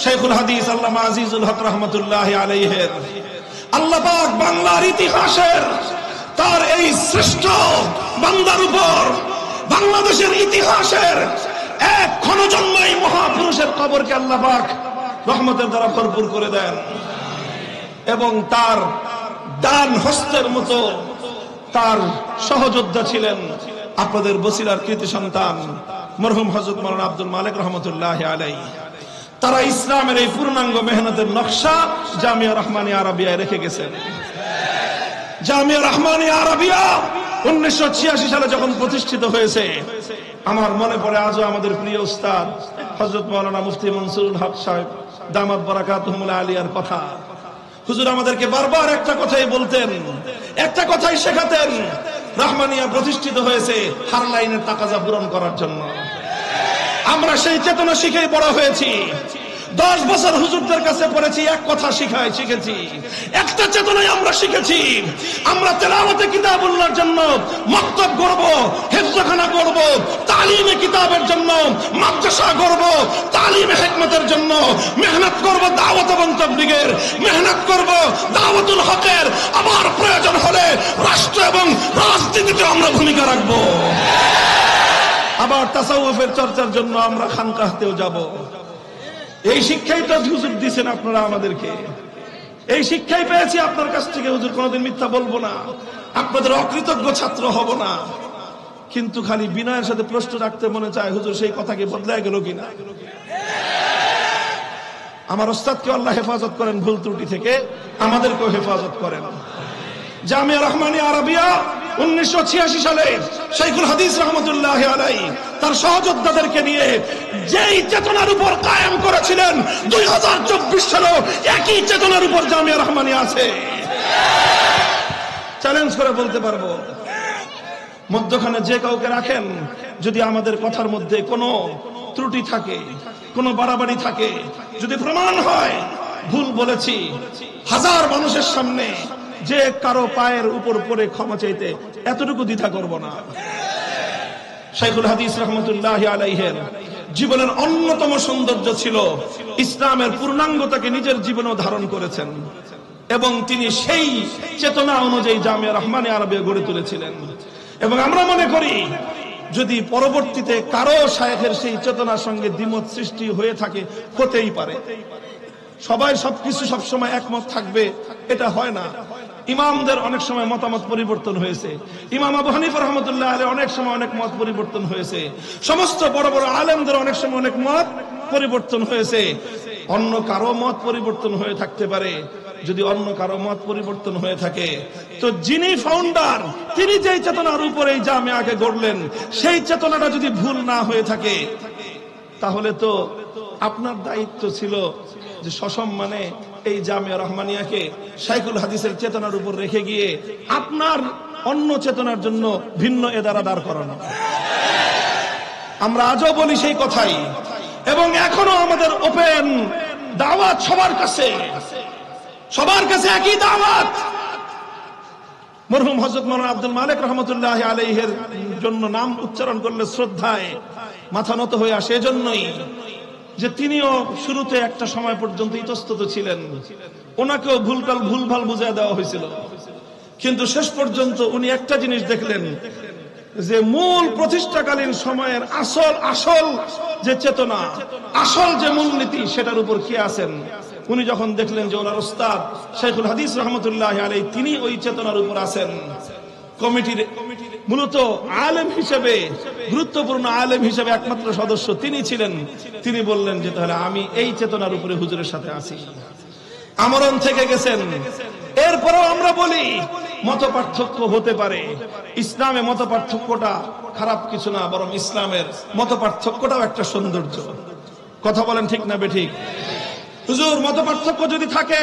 শেখুল হাদিস আল্লামা আজিজুল হক রহমতুল্লাহ আলাইহির। আল্লাহ পাক বাংলার ইতিহাসের তার এই শ্রেষ্ঠ বান্দার উপর বাংলাদেশের ইতিহাসের এক ক্ষণজন্মই মহাপুরুষের কবরকে আল্লাহ পাক রহমতের দ্বারা ভরপুর করে দেন এবং তার ডান হস্তের মতো তার সহযোদ্ধা ছিলেন আপনাদের বসিলার কৃতি সন্তান মরহুম হযরত মাওলানা আব্দুল মালিক রহমতুল্লাহ আলাইহি। তারা ইসলামের এই পূর্ণাঙ্গ মেহনতের নকশা জামিয়া রহমানিয়া আরাবিয়ায় রেখে গেছেন। জামিয়া রহমানিয়া আরাবিয়া 1986 সালে যখন প্রতিষ্ঠিত হয়েছে, আমার মনে পড়ে আজও আমাদের প্রিয় উস্তাদ হযরত মাওলানা মুফতি মনসুরুল হক সাহেব দামাত বারাকাতুহুল আলিয়ার কথা। হুজুর আমাদেরকে বারবার একটা কথাই বলতেন, একটা কথাই শেখাতেন, রহমানিয়া প্রতিষ্ঠিত হয়েছে হার লাইনের তাকাজা পূরণ করার জন্য। আমরা সেই চেতনা শিখেই বড় হয়েছি। 10 বছর হুজুরদের কাছে পড়েছি, এক কথা শিখেছি, একটা চেতনাই আমরা শিখেছি। আমরা তেলাওয়াতে কিতাবুল্লাহর জন্য মক্তব করব, হিফজখানা করব, তালিমে কিতাবের জন্য মাদ্রাসা করব, তালিমে হিকমতের জন্য মেহনত করব, দাওয়াত এবং তাবলীগের মেহনত করব, দাওয়াতুল হকের। আবার প্রয়োজন হলে রাষ্ট্র এবং রাজনীতিতে আমরা ভূমিকা রাখব। আবার তাসাউফের চর্চার জন্য আমরা খানকাহতেও যাব। এই শিক্ষাই তো হুজুর দিয়েছেন আপনারা আমাদেরকে, এই শিক্ষাই পেয়েছি আপনার কাছ থেকে। হুজুর কোনোদিন মিথ্যা বলবো না, আপনাদের অকৃতজ্ঞ ছাত্র হব না। কিন্তু খালি বিনয়ের সাথে প্রশ্ন রাখতে মনে চায়, হুজুর সেই কথা কি বদলায় গেল কিনা? আমার ওস্তাদকে আল্লাহ হেফাজত করেন ভুল ত্রুটি থেকে, আমাদেরকেও হেফাজত করেন। জামিয়া রহমানিয়া আরাবিয়া 1986 সালে শেখুল হাদিস রহমতুল্লাহ আলাইহি তার সহযোদ্ধাদেরকে নিয়ে যেই চেতনার উপর কায়েম করেছিলেন, 2024 সালেও একই চেতনার উপর জামিয়া রহমানিয়া আছে। চ্যালেঞ্জ করে বলতে পারবো, মধ্যখানে যে কাউকে রাখেন, যদি আমাদের কথার মধ্যে কোনো ত্রুটি থাকে, কোনো বাড়াবাড়ি থাকে, যদি প্রমাণ হয় ভুল বলেছি, হাজার মানুষের সামনে যে কারো পায়ের উপর পড়ে ক্ষমা চাইতে এতটুকু দ্বিধা করব না। শেখুল হাদিস রহমতুল্লাহ আলাইহির জীবনের অন্যতম সৌন্দর্য ছিল ইসলামের পূর্ণাঙ্গতাকে নিজের জীবনেও ধারণ করেছেন এবং তিনি সেই চেতনা অনুযায়ী জামিয়া রহমানিয়া আরাবিয়া গড়ে তুলেছিলেন। এবং আমরা মনে করি, যদি পরবর্তীতে কারো শায়েখের সেই চেতনার সঙ্গে দ্বিমত সৃষ্টি হয়ে থাকে, হতেই পারে। সবাই সবকিছু সবসময় একমত থাকবে এটা হয় না। ইমামদের অনেক সময় মতামত পরিবর্তন হয়েছে। ইমাম আবু হানিফা রহমতুল্লাহ আলাইহি অনেক সময় অনেক মত পরিবর্তন হয়েছে। সমস্ত বড় বড় আলেমদের অনেক সময় অনেক মত পরিবর্তন হয়েছে। অন্য কারো মত পরিবর্তন হয়ে থাকতে পারে। যদি অন্য কারো মত পরিবর্তন হয়ে থাকে, তো যিনি ফাউন্ডার, তিনি যেই চেতনার উপরে এই জামিয়াকে গড়লেন, সেই চেতনাটা যদি ভুল না হয়ে থাকে, তাহলে তো আপনার দায়িত্ব ছিল যে সসম্মানে এই জামিয়া রহমানিয়াকে শাইখুল হাদিসের চেতনার উপর রেখে গিয়ে আপনার অন্য চেতনার জন্য ভিন্ন এদারা দাঁড় করানো। আমরা আজও বলি সেই কথাই, এবং এখনো আমাদের ওপেন দাওয়াত সবার কাছে একই দাওয়াত। মরহুম হযরত মাওলানা আব্দুল মালিক রহমতুল্লাহ আলাইহির জন্য নাম উচ্চারণ করলে শ্রদ্ধায় মাথা নত হয়ে আসে, এজন্যই যে তিনিও শুরুতে একটা সময় পর্যন্ত ইতস্তত ছিলেন, ওনাকেও ভুলভাল বুঝিয়ে দেওয়া হয়েছিল। কিন্তু শেষ পর্যন্ত উনি একটা জিনিস দেখলেন, যে মূল প্রতিষ্ঠাকালীন সময়ের আসল যে চেতনা, আসল যে মূলনীতি, সেটার উপর কে আছেন। উনি যখন দেখলেন যে ওনার উস্তাদ শেখুল হাদিস রহমতুল্লাহ আলাইহি তিনি ওই চেতনার উপর আছেন, কমিটির মূলত আলেম হিসেবে, গুরুত্বপূর্ণ আলেম হিসেবে একমাত্র সদস্য তিনি ছিলেন। তিনি বললেন যে তাহলে আমি এই চেতনার উপরে হুজুরের সাথে আছি, আমরণ থেকে গেছেন। এরপরেও আমরা বলি মত পার্থক্য হতে পারে, ইসলামে মত পার্থক্যটা খারাপ কিছু না, বরং ইসলামের মত পার্থক্যটাও একটা সৌন্দর্য। কথা বলেন ঠিক না বেঠিক? হুজুর, মত পার্থক্য যদি থাকে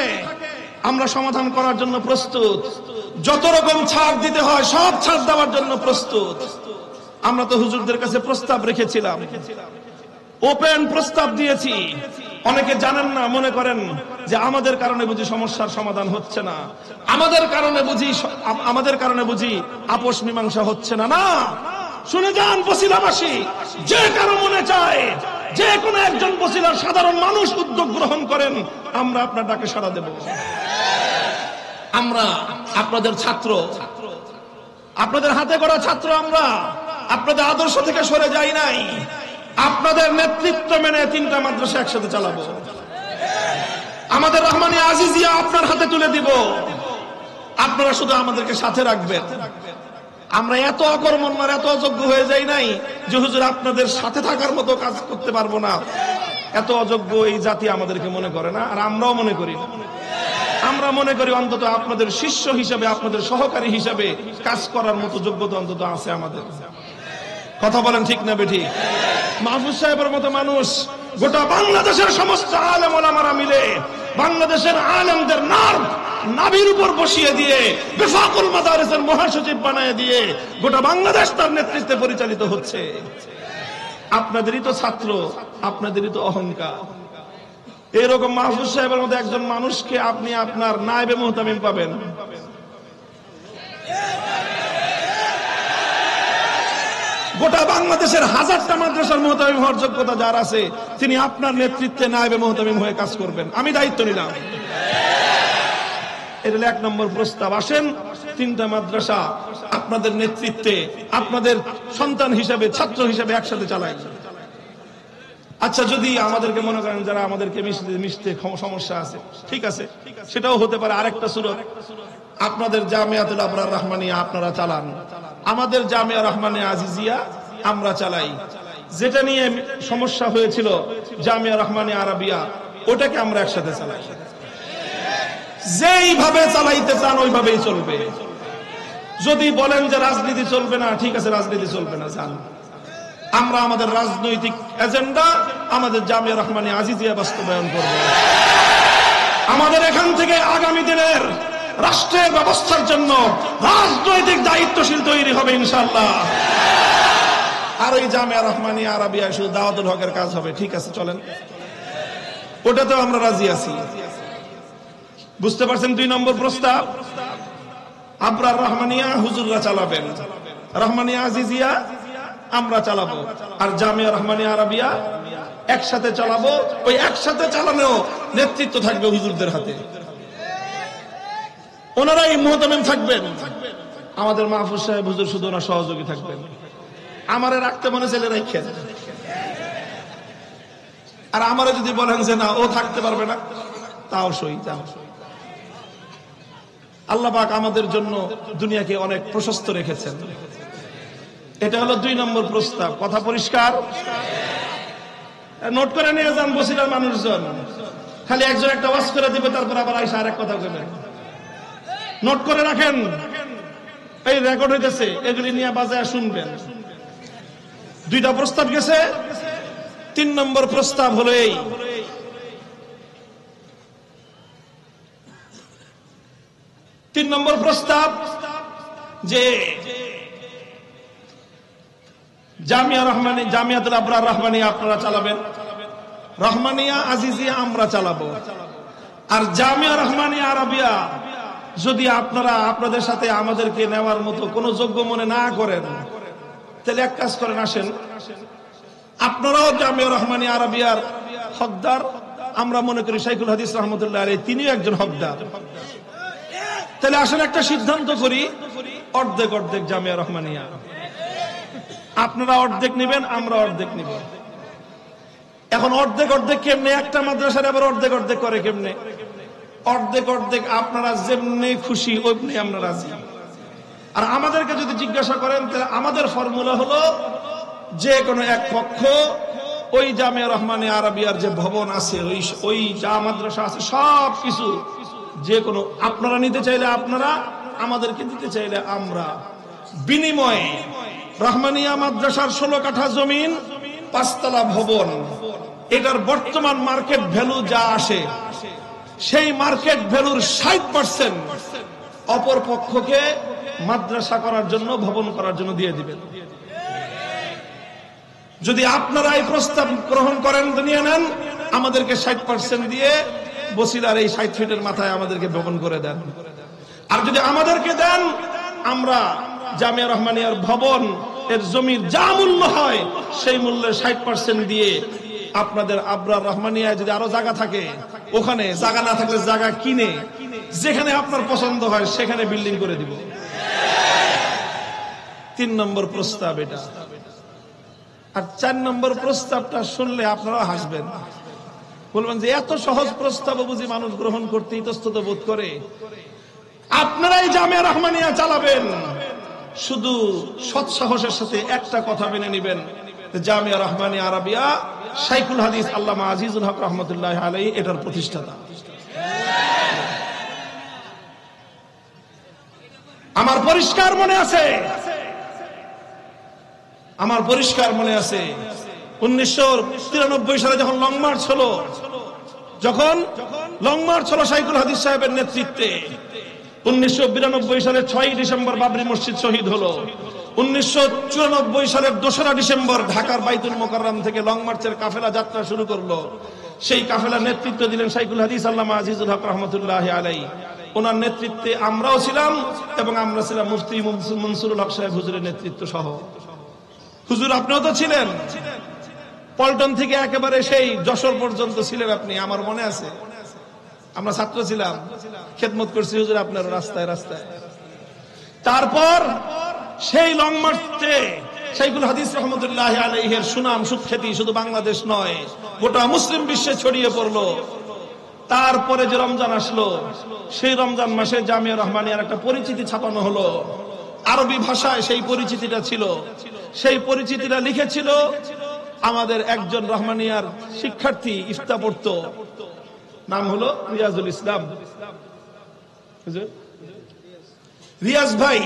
আমরা সমাধান করার জন্য প্রস্তুত, যত রকম ছাড় দিতে হয় সব ছাড় দেওয়ার জন্য প্রস্তুত। আমরা তো হুজুরদের কাছে প্রস্তাব রেখেছিলাম, ওপেন প্রস্তাব দিয়েছি। অনেকে জানেন না, মনে করেন যে আমাদের কারণে বুঝি সমস্যার সমাধান হচ্ছে না, আমাদের কারণে বুঝি আপোষ মীমাংসা হচ্ছে না। না, শুনে যান বছিলাবাসী, যে কারো মনে চায় যে কোনো একজন বছিলার সাধারণ মানুষ উদ্যোগ গ্রহণ করেন, আমরা আপনার ডাকে সাড়া দেব। আমরা আপনাদের ছাত্র, আপনাদের হাতে গড়া ছাত্র। আমরা আপনাদের আদর্শ থেকে সরে যাই নাই। আপনাদের নেতৃত্ব মেনে 3টা মাদ্রাসা একসাথে চালাবো। আমাদের রহমানিয়া আজিজিয়া আপনার হাতে তুলে দিব, আপনারা শুধু আমাদেরকে সাথে রাখবেন। আমরা এত অকর্মণ্য, এত অযোগ্য হয়ে যাই নাই যে হুজুর আপনাদের সাথে থাকার মতো কাজ করতে পারবো না। এত অযোগ্য এই জাতি আমাদেরকে মনে করে না, আর আমরাও মনে করি না। আমরা মনে করি অন্তত আপনাদের শিষ্য হিসাবে, আপনাদের সহকারী হিসাবে কাজ করার মতো যোগ্যতা অন্তত আছে আমাদের। কথা বলেন ঠিক না বেঠিক? মাহফুজ সাহেবের মতো মানুষ গোটা বাংলাদেশের সমস্ত আলেম ওলামারা মিলে বাংলাদেশের আলেমদের নাভির উপর বসিয়ে দিয়ে বেফাকুল মাদারিসের মহাসচিব বানায় দিয়ে গোটা বাংলাদেশ তার নেতৃত্বে পরিচালিত হচ্ছে। আপনাদেরই তো ছাত্র, আপনাদেরই তো অহংকার। এরকম মাহফুজ সাহেবের মতো একজন মানুষকে আপনি আপনার নায়েবে মুহতামিম পাবেন। গোটা বাংলাদেশের 1000টা মাদ্রাসার মুহতামিম হওয়ার যোগ্যতা যার আছে, তিনি আপনার নেতৃত্বে নায়েবে মুহতামিম হয়ে কাজ করবেন। আমি দায়িত্ব নিলাম। এটা 1 নম্বর প্রস্তাব। আসেন 3টা মাদ্রাসা আপনাদের নেতৃত্বে, আপনাদের সন্তান হিসেবে, ছাত্র হিসেবে একসাথে চালাই। আচ্ছা, যদি আমাদেরকে মনে করেন যারা আমাদেরকে মিশতে সমস্যা আছে, ঠিক আছে, সেটাও হতে পারে। আরেকটা সুরত, আপনাদের জামিয়াতুল আবরার রহমানিয়া আপনারা চালান, আমাদের জামিয়া রহমানিয়া আজিজিয়া আমরা চালাই। যেটা নিয়ে সমস্যা হয়েছিল জামিয়া রহমানিয়া আরাবিয়া, ওটাকে আমরা একসাথে চালাই। যেইভাবে চালাইতে চান ওইভাবেই চলবে। যদি বলেন যে রাজনীতি চলবে না, ঠিক আছে, রাজনীতি চলবে না, জান। আমরা আমাদের রাজনৈতিক এজেন্ডা আমাদের জামিয়া রহমানিয়া আজিজিয়া বাস্তবায়ন করব। আমাদের এখান থেকে আগামী দিনের রাষ্ট্রের ব্যবস্থার জন্য রাজনৈতিক দায়িত্বশীল তৈরি হবে ইনশাআল্লাহ। আর ওই জামিয়া রহমানিয়া আরাবিয়া শুধু দাওয়াতুল হকের কাজ হবে, ঠিক আছে, চলেন, ওটাতেও আমরা রাজি আছি। বুঝতে পারছেন? 2 নম্বর প্রস্তাব, আবরার রহমানিয়া হুজুররা চালাবেন, রহমানিয়া আজিজিয়া আমরা চালাবো, আর জামিয়া রহমানিয়া আরাবিয়া একসাথে চালাবো। ওই একসাথে চালানো নেতৃত্ব থাকবে হুজুরদের হাতে, ওনারাই মুহতামিম থাকবেন। আমাদের মাহফুজ সাহেব হুজুর শুধু ওনার সহযোগী থাকবেন। আমারে রাখতে মনে ছেলে রাখেন, আর আমারে যদি বলেন যে না ও থাকতে পারবে না, তাও সই। আল্লাহ পাক আমাদের জন্য দুনিয়াকে অনেক প্রশস্ত রেখেছেন। এটা হলো 2 নম্বর প্রস্তাব। কথা পরিষ্কার? নোট করে নিয়ে যান বছিলার মানুষজন। খালি একজন একটা ওয়াজ করে দিবে, তারপর আবার আইসা আরেক কথা কইবেন। নোট করে রাখেন, এই রেকর্ড হইতেছে, এগুলি নিয়ে বাজায় শুনবেন। 2টা প্রস্তাব গেছে। 3 নম্বর প্রস্তাব হলো এই, 3 নম্বর প্রস্তাব যে জামিয়াতুল আবরার রহমানিয়া আপনারা চালাবেন, রহমানিয়া আজিজিয়া আমরা চালাবো। আর জামিয়া রহমানিয়া আরাবিয়া যদি আপনারা আপনাদের সাথে আমাদেরকে নেওয়ার মতো কোনো যোগ্য মনে না করেন, তাহলে এক কাজ করেন, আসেন আপনারাও জামিয়া রহমানিয়া আরাবিয়ার হকদার। আমরা মনে করি শাইখুল হাদিস রহমতুল্লাহ আলাইহি তিনিও একজন হকদার। তাহলে আসেন একটা সিদ্ধান্ত করি, অর্ধেক অর্ধেক জামিয়া রহমানিয়া। আপনারা অর্ধেক নেবেন, আমরা অর্ধেক নিব। এখন অর্ধেক অর্ধেক কেমনে? একটা মাদ্রাসার আবার অর্ধেক অর্ধেক করে কেমনে? অর্ধেক অর্ধেক আপনারা যেমনি খুশি ওইমনি আমরা রাজি। আর আমাদেরকে যদি জিজ্ঞাসা করেন তাহলে আমাদের ফর্মুলা হলো যে কোনো এক পক্ষ ওই জামিয়া রহমানিয়া আরাবিয়ার যে ভবন আছে, ওই যা মাদ্রাসা আছে সব কিছু যে কোনো আপনারা নিতে চাইলে আপনারা, আমাদেরকে দিতে চাইলে আমরা, বিনিময়ে রহমানিয়া মাদ্রাসার 16 কাঠা জমিন, 5 তলা ভবন, এটার বর্তমান মার্কেট ভ্যালু যা আসে সেই মার্কেট ভ্যালুর 60% অপর পক্ষকে মাদ্রাসা করার জন্য, ভবন করার জন্য দিয়ে দিবেন। যদি আপনারা এই প্রস্তাব গ্রহণ করেন, নিয়ে নেন, আমাদেরকে 60% দিয়ে বসিলার এই 60 ফিটের মাথায় আমাদেরকে ভবন করে দেন। আর যদি আমাদেরকে দেন, আমরা জামিয়া রহমানিয়ার ভবন এর জমির যা মূল্য হয় সেই মূল্যের 60% দিয়ে আপনাদের আবরার রহমানিয়ায় যদি আরো জায়গা থাকে, ওখানে জায়গা না থাকলে জায়গা কিনে যেখানে আপনার পছন্দ হয় সেখানে বিল্ডিং করে দিব। 3 নম্বর প্রস্তাব এটা। আর 4 নম্বর প্রস্তাবটা শুনলে আপনারা হাসবেন, বলবেন যে এত সহজ প্রস্তাব বুঝি মানুষ গ্রহণ করতে ইতস্তত বোধ করে। আপনারাই জামিয়া রহমানিয়া চালাবেন, শুধু সৎ সাহসের সাথে একটা কথা মেনে নেবেন, জামিয়া রহমানিয়া আরাবিয়া শাইখুল হাদিস আল্লামা আজিজুল হক রহমতুল্লাহ আলাইহি এটার প্রতিষ্ঠাতা। আমার পরিষ্কার মনে আছে, 1993 সালে যখন লং মার্চ হলো, শাইখুল হাদিস সাহেবের নেতৃত্বে 1992 সালের 6 ডিসেম্বর বাবরি মসজিদ শহীদ হলো। 1994 সালের 2রা ডিসেম্বর ঢাকার বাইতুল মোকাররম থেকে লং মার্চের কাফেলা যাত্রা শুরু করলো। সেই কাফেলার নেতৃত্ব দিলেন শাইখুল হাদিস আল্লামা আজিজুল হক রহমতুল্লাহ আলাইহি। ওনার নেতৃত্বে আমরাও ছিলাম এবং আমরা ছিলাম মুফতি মনসুরুল হক সাহেব হুজুরের নেতৃত্ব সহ। হুজুর আপনিও তো ছিলেন, পল্টন থেকে একেবারে সেই যশোর পর্যন্ত ছিলেন আপনি, আমার মনে আছে। আমরা ছাত্র ছিলাম, খেদমত করছি হুজুর আপনার রাস্তায় রাস্তায়। তারপর সেই লং মার্চে শাইখুল হাদিস রহমতুল্লাহ আলাইহির সুনাম সুখ্যাতি শুধু বাংলাদেশ নয়, গোটা মুসলিম বিশ্বে ছড়িয়ে পড়লো। তারপরে যে রমজান আসলো, সেই রমজান মাসে জামিয়া রহমানিয়ার একটা পরিচিতি ছাপানো হলো। আরবি ভাষায় সেই পরিচিতিটা ছিল। সেই পরিচিতিটা লিখেছিল আমাদের একজন রহমানিয়ার শিক্ষার্থী, ইফতা পড়তো, নাম হলো রিয়াজুল ইসলাম। রিয়াজ ভাই,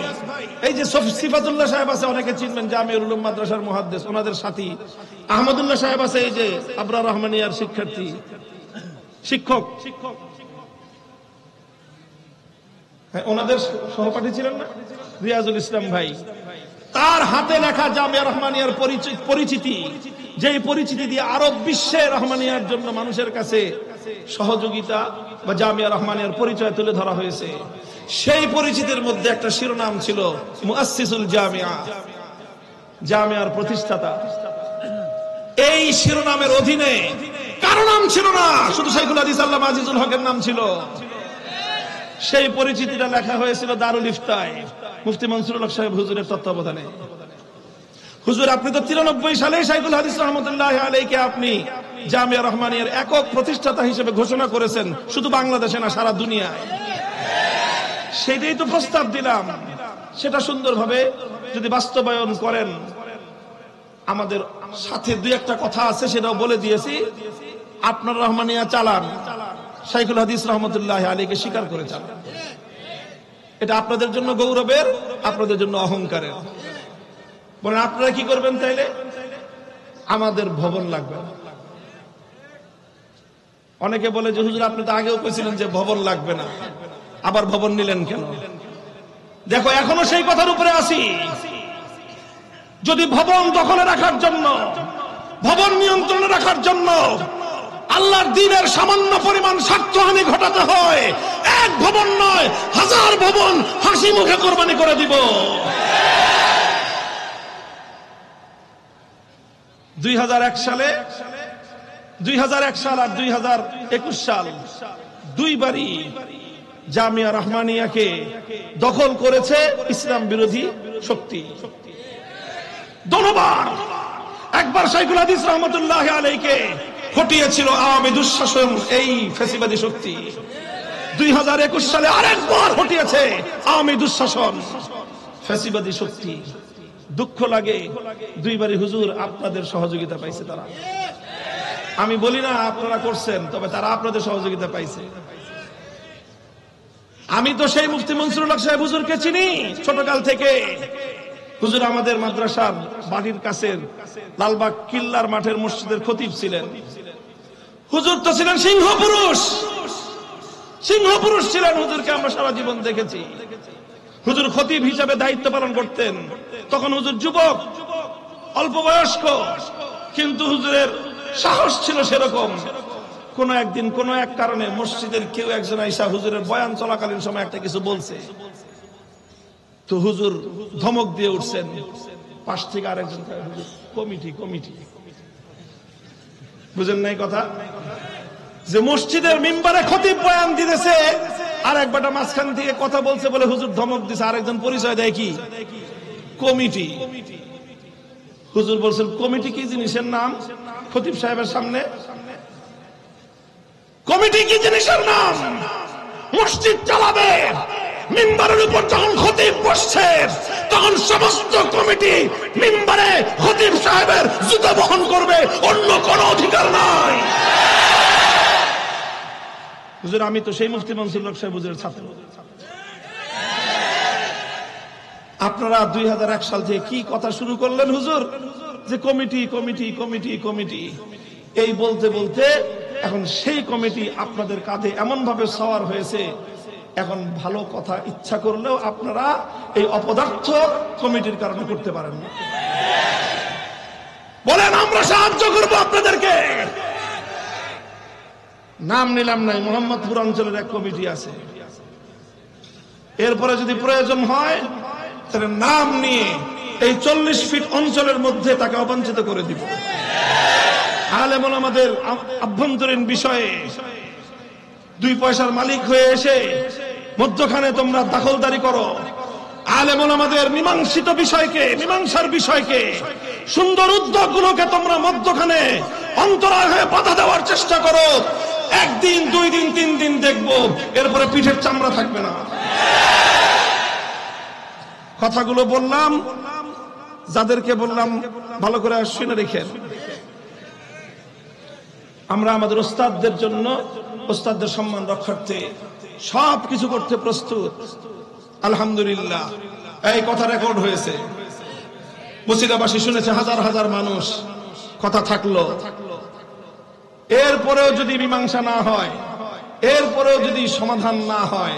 এই যে সিফাতুল্লাহ সাহেব আছে, অনেকে চিনবেন, জামিউল উলুম মাদ্রাসার মুহাদ্দিস, ওনাদের সাথী। আহমদুল্লাহ সাহেব আছে, এই যে আবরার রহমানিয়ার শিক্ষার্থী, শিক্ষক, হ্যাঁ, ওনাদের সহপাঠী ছিলেন না রিয়াজুল ইসলাম ভাই। তার হাতে লেখা জামিয়া রহমানিয়ার পরিচিতি, যেই পরিচিতি দিয়ে আরব বিশ্বে রহমানিয়ার জন্য মানুষের কাছে সহযোগিতা বা জামিয়া রহমানিয়ার পরিচয় তুলে ধরা হয়েছে। সেই পরিচিতির মধ্যে একটা শিরোনাম ছিল মুআসসিসুল জামিয়া, জামিয়ার প্রতিষ্ঠাতা। এই শিরোনামের অধীনে কারো নাম ছিল না, শুধু শাইখুল হাদিস আল্লামা আজিজুল হকের নাম ছিল। সেই পরিচিতিটা লেখা হয়েছিল দারুল ইফতায়, মুফতি মনসুরুল হক সাহেব হুজুরের তত্ত্বাবধানে। হুজুর আপনি তো 93 সালে শাইখুল হাদিস রহমতুল্লাহ আলাইহিকে আপনি জামিয়া রহমানিয়ার একক প্রতিষ্ঠাতা হিসেবে ঘোষণা করেছেন, শুধু বাংলাদেশে না, সারা দুনিয়ায়। সেটাই তো প্রস্তাব দিলাম, সেটা সুন্দরভাবে যদি বাস্তবায়ন করেন। আমাদের সাথে 2-1টা কথা আছে, সেটাও বলে দিয়েছি। আপনার রহমানিয়া চালান, শাইখুল হাদিস রহমতুল্লাহ আলাইহিকে স্বীকার করে চালান। এটা আপনাদের জন্য গৌরবের, আপনাদের জন্য অহংকারের। বলেন আপনারা কি করবেন তাইলে? আমাদের ভবন লাগবে। অনেকে বলে যে হুজুর আপনি তো আগেও কইছিলেন যে ভবন লাগবে না, আবার ভবন নিলেন কেন? দেখো এখনো সেই কথার উপরে আছি। যদি ভবন দখলে রাখার জন্য, ভবন নিয়ন্ত্রণে রাখার জন্য আল্লাহর দ্বীনের সামান্য পরিমাণ স্বার্থহানি ঘটাতে হয়, এক ভবন নয়, 1000 ভবন হাসি মুখে কোরবানি করে দিব। 2001 সাল আর 2021 সাল দুইবারই জামিয়া রহমানিয়াকে দখল করেছে ইসলাম বিরোধী শক্তি। দুবার, একবার শাইখুল হাদিস রহমতুল্লাহ আলাইহিকে হটিয়েছিল আওয়ামী দুঃশাসন, এই ফ্যাসিবাদী শক্তি। 2021 সালে আরেকবার হটিয়েছে আওয়ামী দুঃশাসন। ফ্যাসিবাদী শক্তি। দুঃখ লাগে, দুইবারই হুজুর আপনাদের সহযোগিতা পাইছে তারা। আমি বলি না আপনারা করছেন, তবে তারা আপনাদের সহযোগিতা পাইছে। আমি তো সেই মুফতি মনসুরুল হক সাহেব হুজুরকে চিনি ছোটকাল থেকে। হুজুর আমাদের মাদ্রাসার বাড়ির কাছের লালবাগ কিল্লার মাঠের মসজিদের খতিব ছিলেন। হুজুর তো ছিলেন সিংহ পুরুষ, সিংহ পুরুষ ছিলেন। হুজুরকে আমরা সারা জীবন দেখেছি। হুজুর খতিব হিসাবে দায়িত্ব পালন করতেন। তখন হুজুর যুবক, অল্প বয়স্ক, কিন্তু হুজুরের সাহস ছিল সেরকম। কোন একদিন কোন এক কারণে মসজিদের কেউ একজন আইসা হুজুরের বয়ান চলাকালীন সময় একটা কিছু বলছে, তো হুজুর ধমক দিয়ে উঠছেন। পাশ থেকে আরেকজন, হুজুর কমিটি কমিটি, বুঝেন নাই কথা? যে মসজিদের মিম্বারে খতিব বয়ান দিতেছে, আর একবারটা মাঝখান থেকে কথা বলছে বলে হুজুর ধমক দিছে। আরেকজন পরিচয় দেয় কি? কমিটি। হুজুর বলছেন কমিটি কি জিনিসের নাম? খতিব সাহেবের সামনে কমিটি কি জিনিসের নাম? মসজিদ চালাবে, মিম্বারের উপর যখন খতিব বসছে তখন সমস্ত কমিটি মিম্বারে খতিব সাহেবের জুতা বহন করবে, অন্য কোনো অধিকার নাই। হুজুর আমি তো সেই মুফতি মনসুরুল হক সাহেব হুজুরের ছাত্র। আপনারা 2001 সাল থেকে কি কথা শুরু করলেন হুজুর, যে কমিটি কমিটি কমিটি কমিটি, এই বলতে বলতে এখন সেই কমিটি আপনাদের কাঁধে এমন ভাবে সওয়ার হয়েছে, এখন ভালো কথা ইচ্ছা করলেও আপনারা এই অপদার্থ কমিটির কারণে করতে পারেন না। বলেন আমরা সাহায্য করবো আপনাদেরকে। নাম নিলাম নাই, মোহাম্মদপুর অঞ্চলের এক কমিটি আছে। এরপরে যদি প্রয়োজন হয় তাহলে নাম নিয়ে এই 40 ফিট অঞ্চলের মধ্যে তাকে অবাঞ্ছিত করে দিব। আলেম ওলামাদের আভ্যন্তরীণ বিষয়ে 2 পয়সার মালিক হয়ে এসে মধ্যখানে তোমরা দখলদারি করো। আলেম ওলামাদের মীমাংসিত বিষয়কে, মীমাংসার বিষয়কে, সুন্দর উদ্যোগগুলোকে তোমরা মধ্যখানে অন্তরায় হয়ে বাধা দেওয়ার চেষ্টা করো। 1 দিন 2 দিন 3 দিন দেখবো, এরপরে পিঠের চামড়া থাকবে না। কথাগুলো বললাম, যাদেরকে বললাম ভালো করে শুনে রেখেন। আমরা আমাদের ওস্তাদদের জন্য, ওস্তাদদের সম্মান রক্ষার্থে সবকিছু করতে প্রস্তুত। আলহামদুলিল্লাহ এই কথা রেকর্ড হয়েছে, বসিরাবাসী শুনেছে, হাজার হাজার মানুষ। কথা থাকলো, এরপরেও যদি মীমাংসা না হয়, এরপরেও যদি সমাধান না হয়,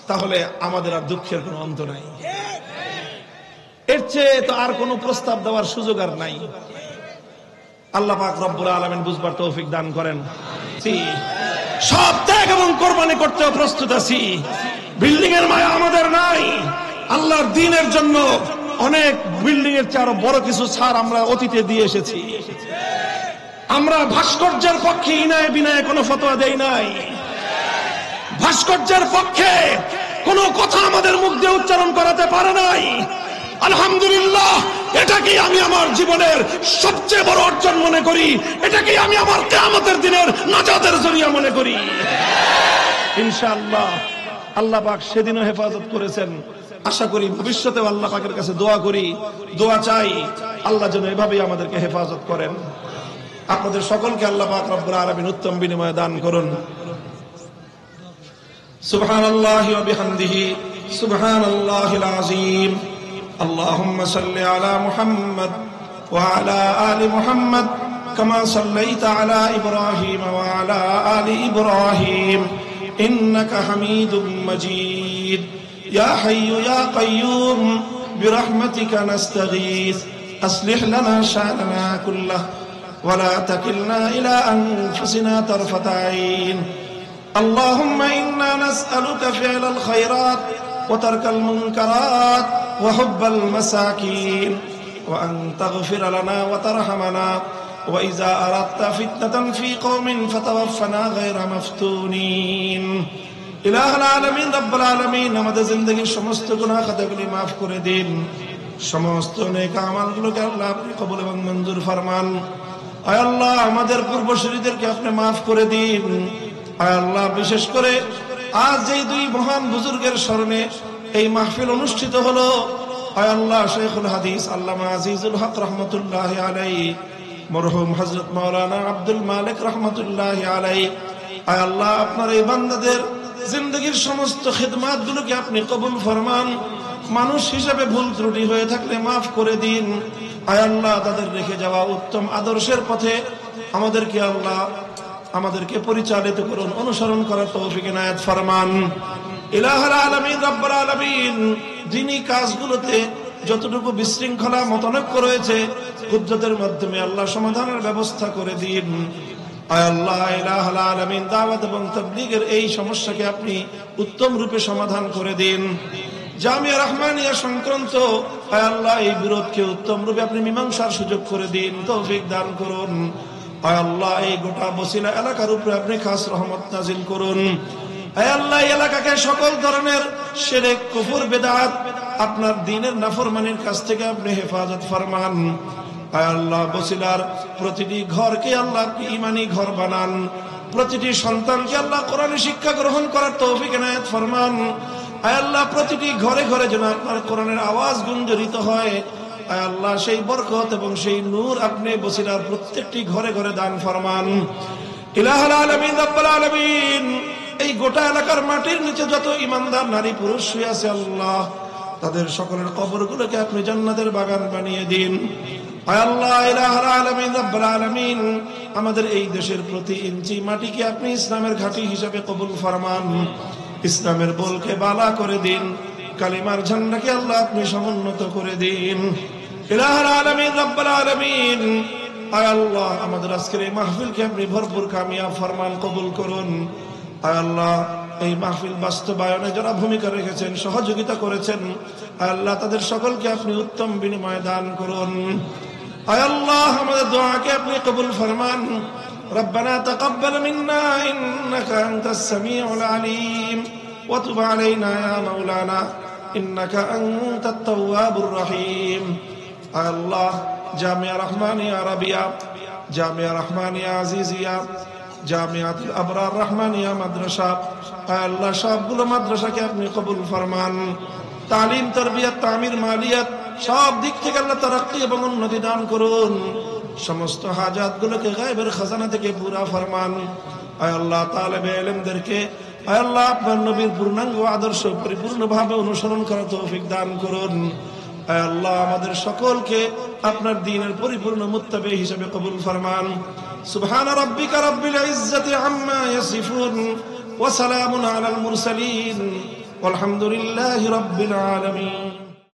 তাহলে আমাদের আর দুঃখের কোনো অন্ত নাই। এর চেয়ে তো আর কোনো প্রস্তাব দেওয়ার সুযোগ আর নাই। আল্লাহ পাক রব্বুল আলামিন বুঝবার তৌফিক দান করেন। সব ত্যাগ এবং কোরবানি করতেও প্রস্তুত আছি। বিল্ডিং এর মায়া আমাদের নাই। আল্লাহর দ্বীনের জন্য অনেক বিল্ডিং এর চেয়ে আরো বড় কিছু ছাড় আমরা অতীতে দিয়ে এসেছি। আমরা ভাস্কর্যের পক্ষে ইনায় বিনায় কোনো ফতোয়া দেই নাই। ভাস্কর্যের পক্ষে কোনো কথা আমাদের মুখ দিয়ে উচ্চারণ করাতে পারে নাই। আলহামদুলিল্লাহ, এটাকে আমি আমার জীবনের সবচেয়ে বড় অর্জন মনে করি। এটাকে আমি আমার কিয়ামতের দিনের নাজাতের জরিয়া মনে করি। ইনশাআল্লাহ আল্লাহ পাক সেদিনও হেফাজত করেছেন। আশা করি ভবিষ্যতেও আল্লাহ পাকের কাছে দোয়া করি, দোয়া চাই, আল্লাহ যেন এভাবেই আমাদেরকে হেফাজত করেন। আপনাদের সকলকে আল্লাহ পাক রব্বুল আলামিন উত্তম বিনিময় দান করুন। সুবহানাল্লাহি ওয়া বিহামদিহি, সুবহানাল্লাহিল আযীম। اللهم صل على محمد وعلى آل محمد كما صليت على إبراهيم وعلى آل إبراهيم إنك حميد مجيد. يا حي يا قيوم برحمتك نستغيث أصلح لنا شأننا كله ولا تكلنا إلى أنفسنا طرفة عين. اللهم إنا نسألك فعل الخيرات وترك المنكرات وحب المساكين وأن تغفر لنا وترحمنا وإذا أردت فتنة في قوم فتوفنا غير مفتونين. إله العالمين رب العالمين আমাদের জিন্দেগীর সমস্ত গুনাহ খাতাগুলি মাফ করে দিন। সমস্ত নেক আমলগুলোকে আল্লাহ আপনি কবুল এবং মঞ্জুর ফরমান। আয় আল্লাহ আমাদের পূর্বসূরীদেরকে আপনি মাফ করে দিন। আয় আল্লাহ বিশেষ করে আজ এই 2 মহান বুজুর্গের স্মরণে এই মাহফিল অনুষ্ঠিত হলো। আয় আল্লাহ, শেখুল হাদিস আল্লামা আজিজুল হক রহমতুল্লাহ আলাইহি, মরহুম হযরত মাওলানা আব্দুল মালিক রহমতুল্লাহ আলাইহি, আয় আল্লাহ আপনার এই বান্দাদের জিন্দগির সমস্ত খিদমাত গুলোকে আপনি কবুল ফরমান। মানুষ হিসেবে ভুল ত্রুটি হয়ে থাকলে মাফ করে দিন। আয় আল্লাহ, তাদের রেখে যাওয়া উত্তম আদর্শের পথে আমাদেরকে পরিচালিত করুন, অনুসরণ করার তৌফিক ইনায়াত ফরমান। ইলাহুল আলামিন, রব্বুল আলামিন, যিনি কাজগুলোতে যতটুকু বিশৃঙ্খলা মতনৈক্য রয়েছে, কুদরতের মাধ্যমে আল্লাহ সমাধানের ব্যবস্থা করে দিন। আয় আল্লাহ, ইলাহুল আলামিন, দাওয়াত এবং তাবলীগের এই সমস্যাকে আপনি উত্তম রূপে সমাধান করে দিন। জামিয়া রহমানিয়া সংক্রান্ত আয় আল্লাহ এই বিরোধকে উত্তম রূপে আপনি মীমাংসার সুযোগ করে দিন, তৌফিক দান করুন। আয় আল্লাহ, এই গোটা বসিলা এলাকার উপরে আপনি খাস রহমত নাজিল করুন। আয় আল্লাহ, এই এলাকাকে সকল ধরনের শিরক, কুফর, বিদআত, আপনার দ্বীনের নাফরমানির কাছ থেকে আপনি হেফাজত ফরমান। আয় আল্লাহ, বসিলার প্রতিটি ঘরকে আল্লাহ আপনি ঈমানি ঘর বানান। প্রতিটি সন্তানকে আল্লাহ কোরআনী শিক্ষা গ্রহণ করার তৌফিক ইনায়াত ফরমান। আয় আল্লাহ, প্রতিটি ঘরে ঘরে যেন আপনার কোরআনের আওয়াজ গুঞ্জরিত হয়। আয় আল্লাহ, সেই বরকত এবং সেই নূর আপনি বসিলার প্রত্যেকটি ঘরে ঘরে দান ফরমান। ইলাহুল আলামিন, রব্বুল আলামিন, এই গোটা এলাকার মাটির নিচে যত ইমানদার নারী পুরুষ শুয়ে আছে আল্লাহ, তাদের সকলের কবরগুলোকে আপনি জান্নাতের বাগান বানিয়ে দিন। আয় আল্লাহ, ইলাহুল আলামিন, রব্বুল আলামিন, আমাদের এই দেশের প্রতি ইঞ্চি মাটিকে আপনি ইসলামের ঘাঁটি হিসেবে কবুল ফরমান। ইসলামের বলকে বালা করে দিন। কালিমার ঝান্ডাকে আল্লাহ আপনি সমুন্নত করে দিন। ইলাহুল আলামিন, রব্বুল আলামিন, আয় আল্লাহ, আমাদের আজকের এই মাহফিলকে আপনি ভরপুর কামিয়াব ফরমান, কবুল করুন। আয় আল্লাহ, এই মাহফিল বাস্তবায়নে যারা ভূমিকা রেখেছেন, সহযোগিতা করেছেন, আয় আল্লাহ, তাদের সকলকে আপনি উত্তম বিনিময় দান করুন। আয় আল্লাহ, আমাদের দোয়াকে আপনি কবুল ফরমান। ربنا تقبل منا إنك أنت السميع العليم وتب علينا يا مولانا إنك أنت التواب الرحيم. আয় আল্লাহ, জামিয়া রহমানিয়া আরাবিয়া, জামিয়া রহমানিয়া আজিজিয়া, জামিয়াতুল আবরার রহমানিয়া মাদ্রাসা, আয় আল্লাহ, সবগুলো মাদ্রাসাকে আপনি কবুল ফরমান। তালিম, তারবিয়াত, তামির, মালিয়াত, সব দিক থেকে আল্লাহ তারাক্কি এবং উন্নতি দান করুন। সমস্ত হাজাত গুলোকে গায়বের খাজানা থেকে পুরা ফরমান। আয় আল্লাহ, তালেবে ইলমদেরকে আয় আল্লাহ আপনার নবীর পূর্ণাঙ্গ আদর্শ পরিপূর্ণভাবে অনুসরণ করার তৌফিক দান করুন। আয় আল্লাহ, আমাদের সকলকে আপনার দ্বীনের পরিপূর্ণ মুত্তাবি হিসেবে কবুল ফরমান। সুবহান রাব্বিকা রাব্বিল ইজ্জাতি আম্মা ইয়াসিফুন ওয়া সালামুন আলাল মুরসালিন ওয়ালহামদুলিল্লাহি রাব্বিল আলামিন।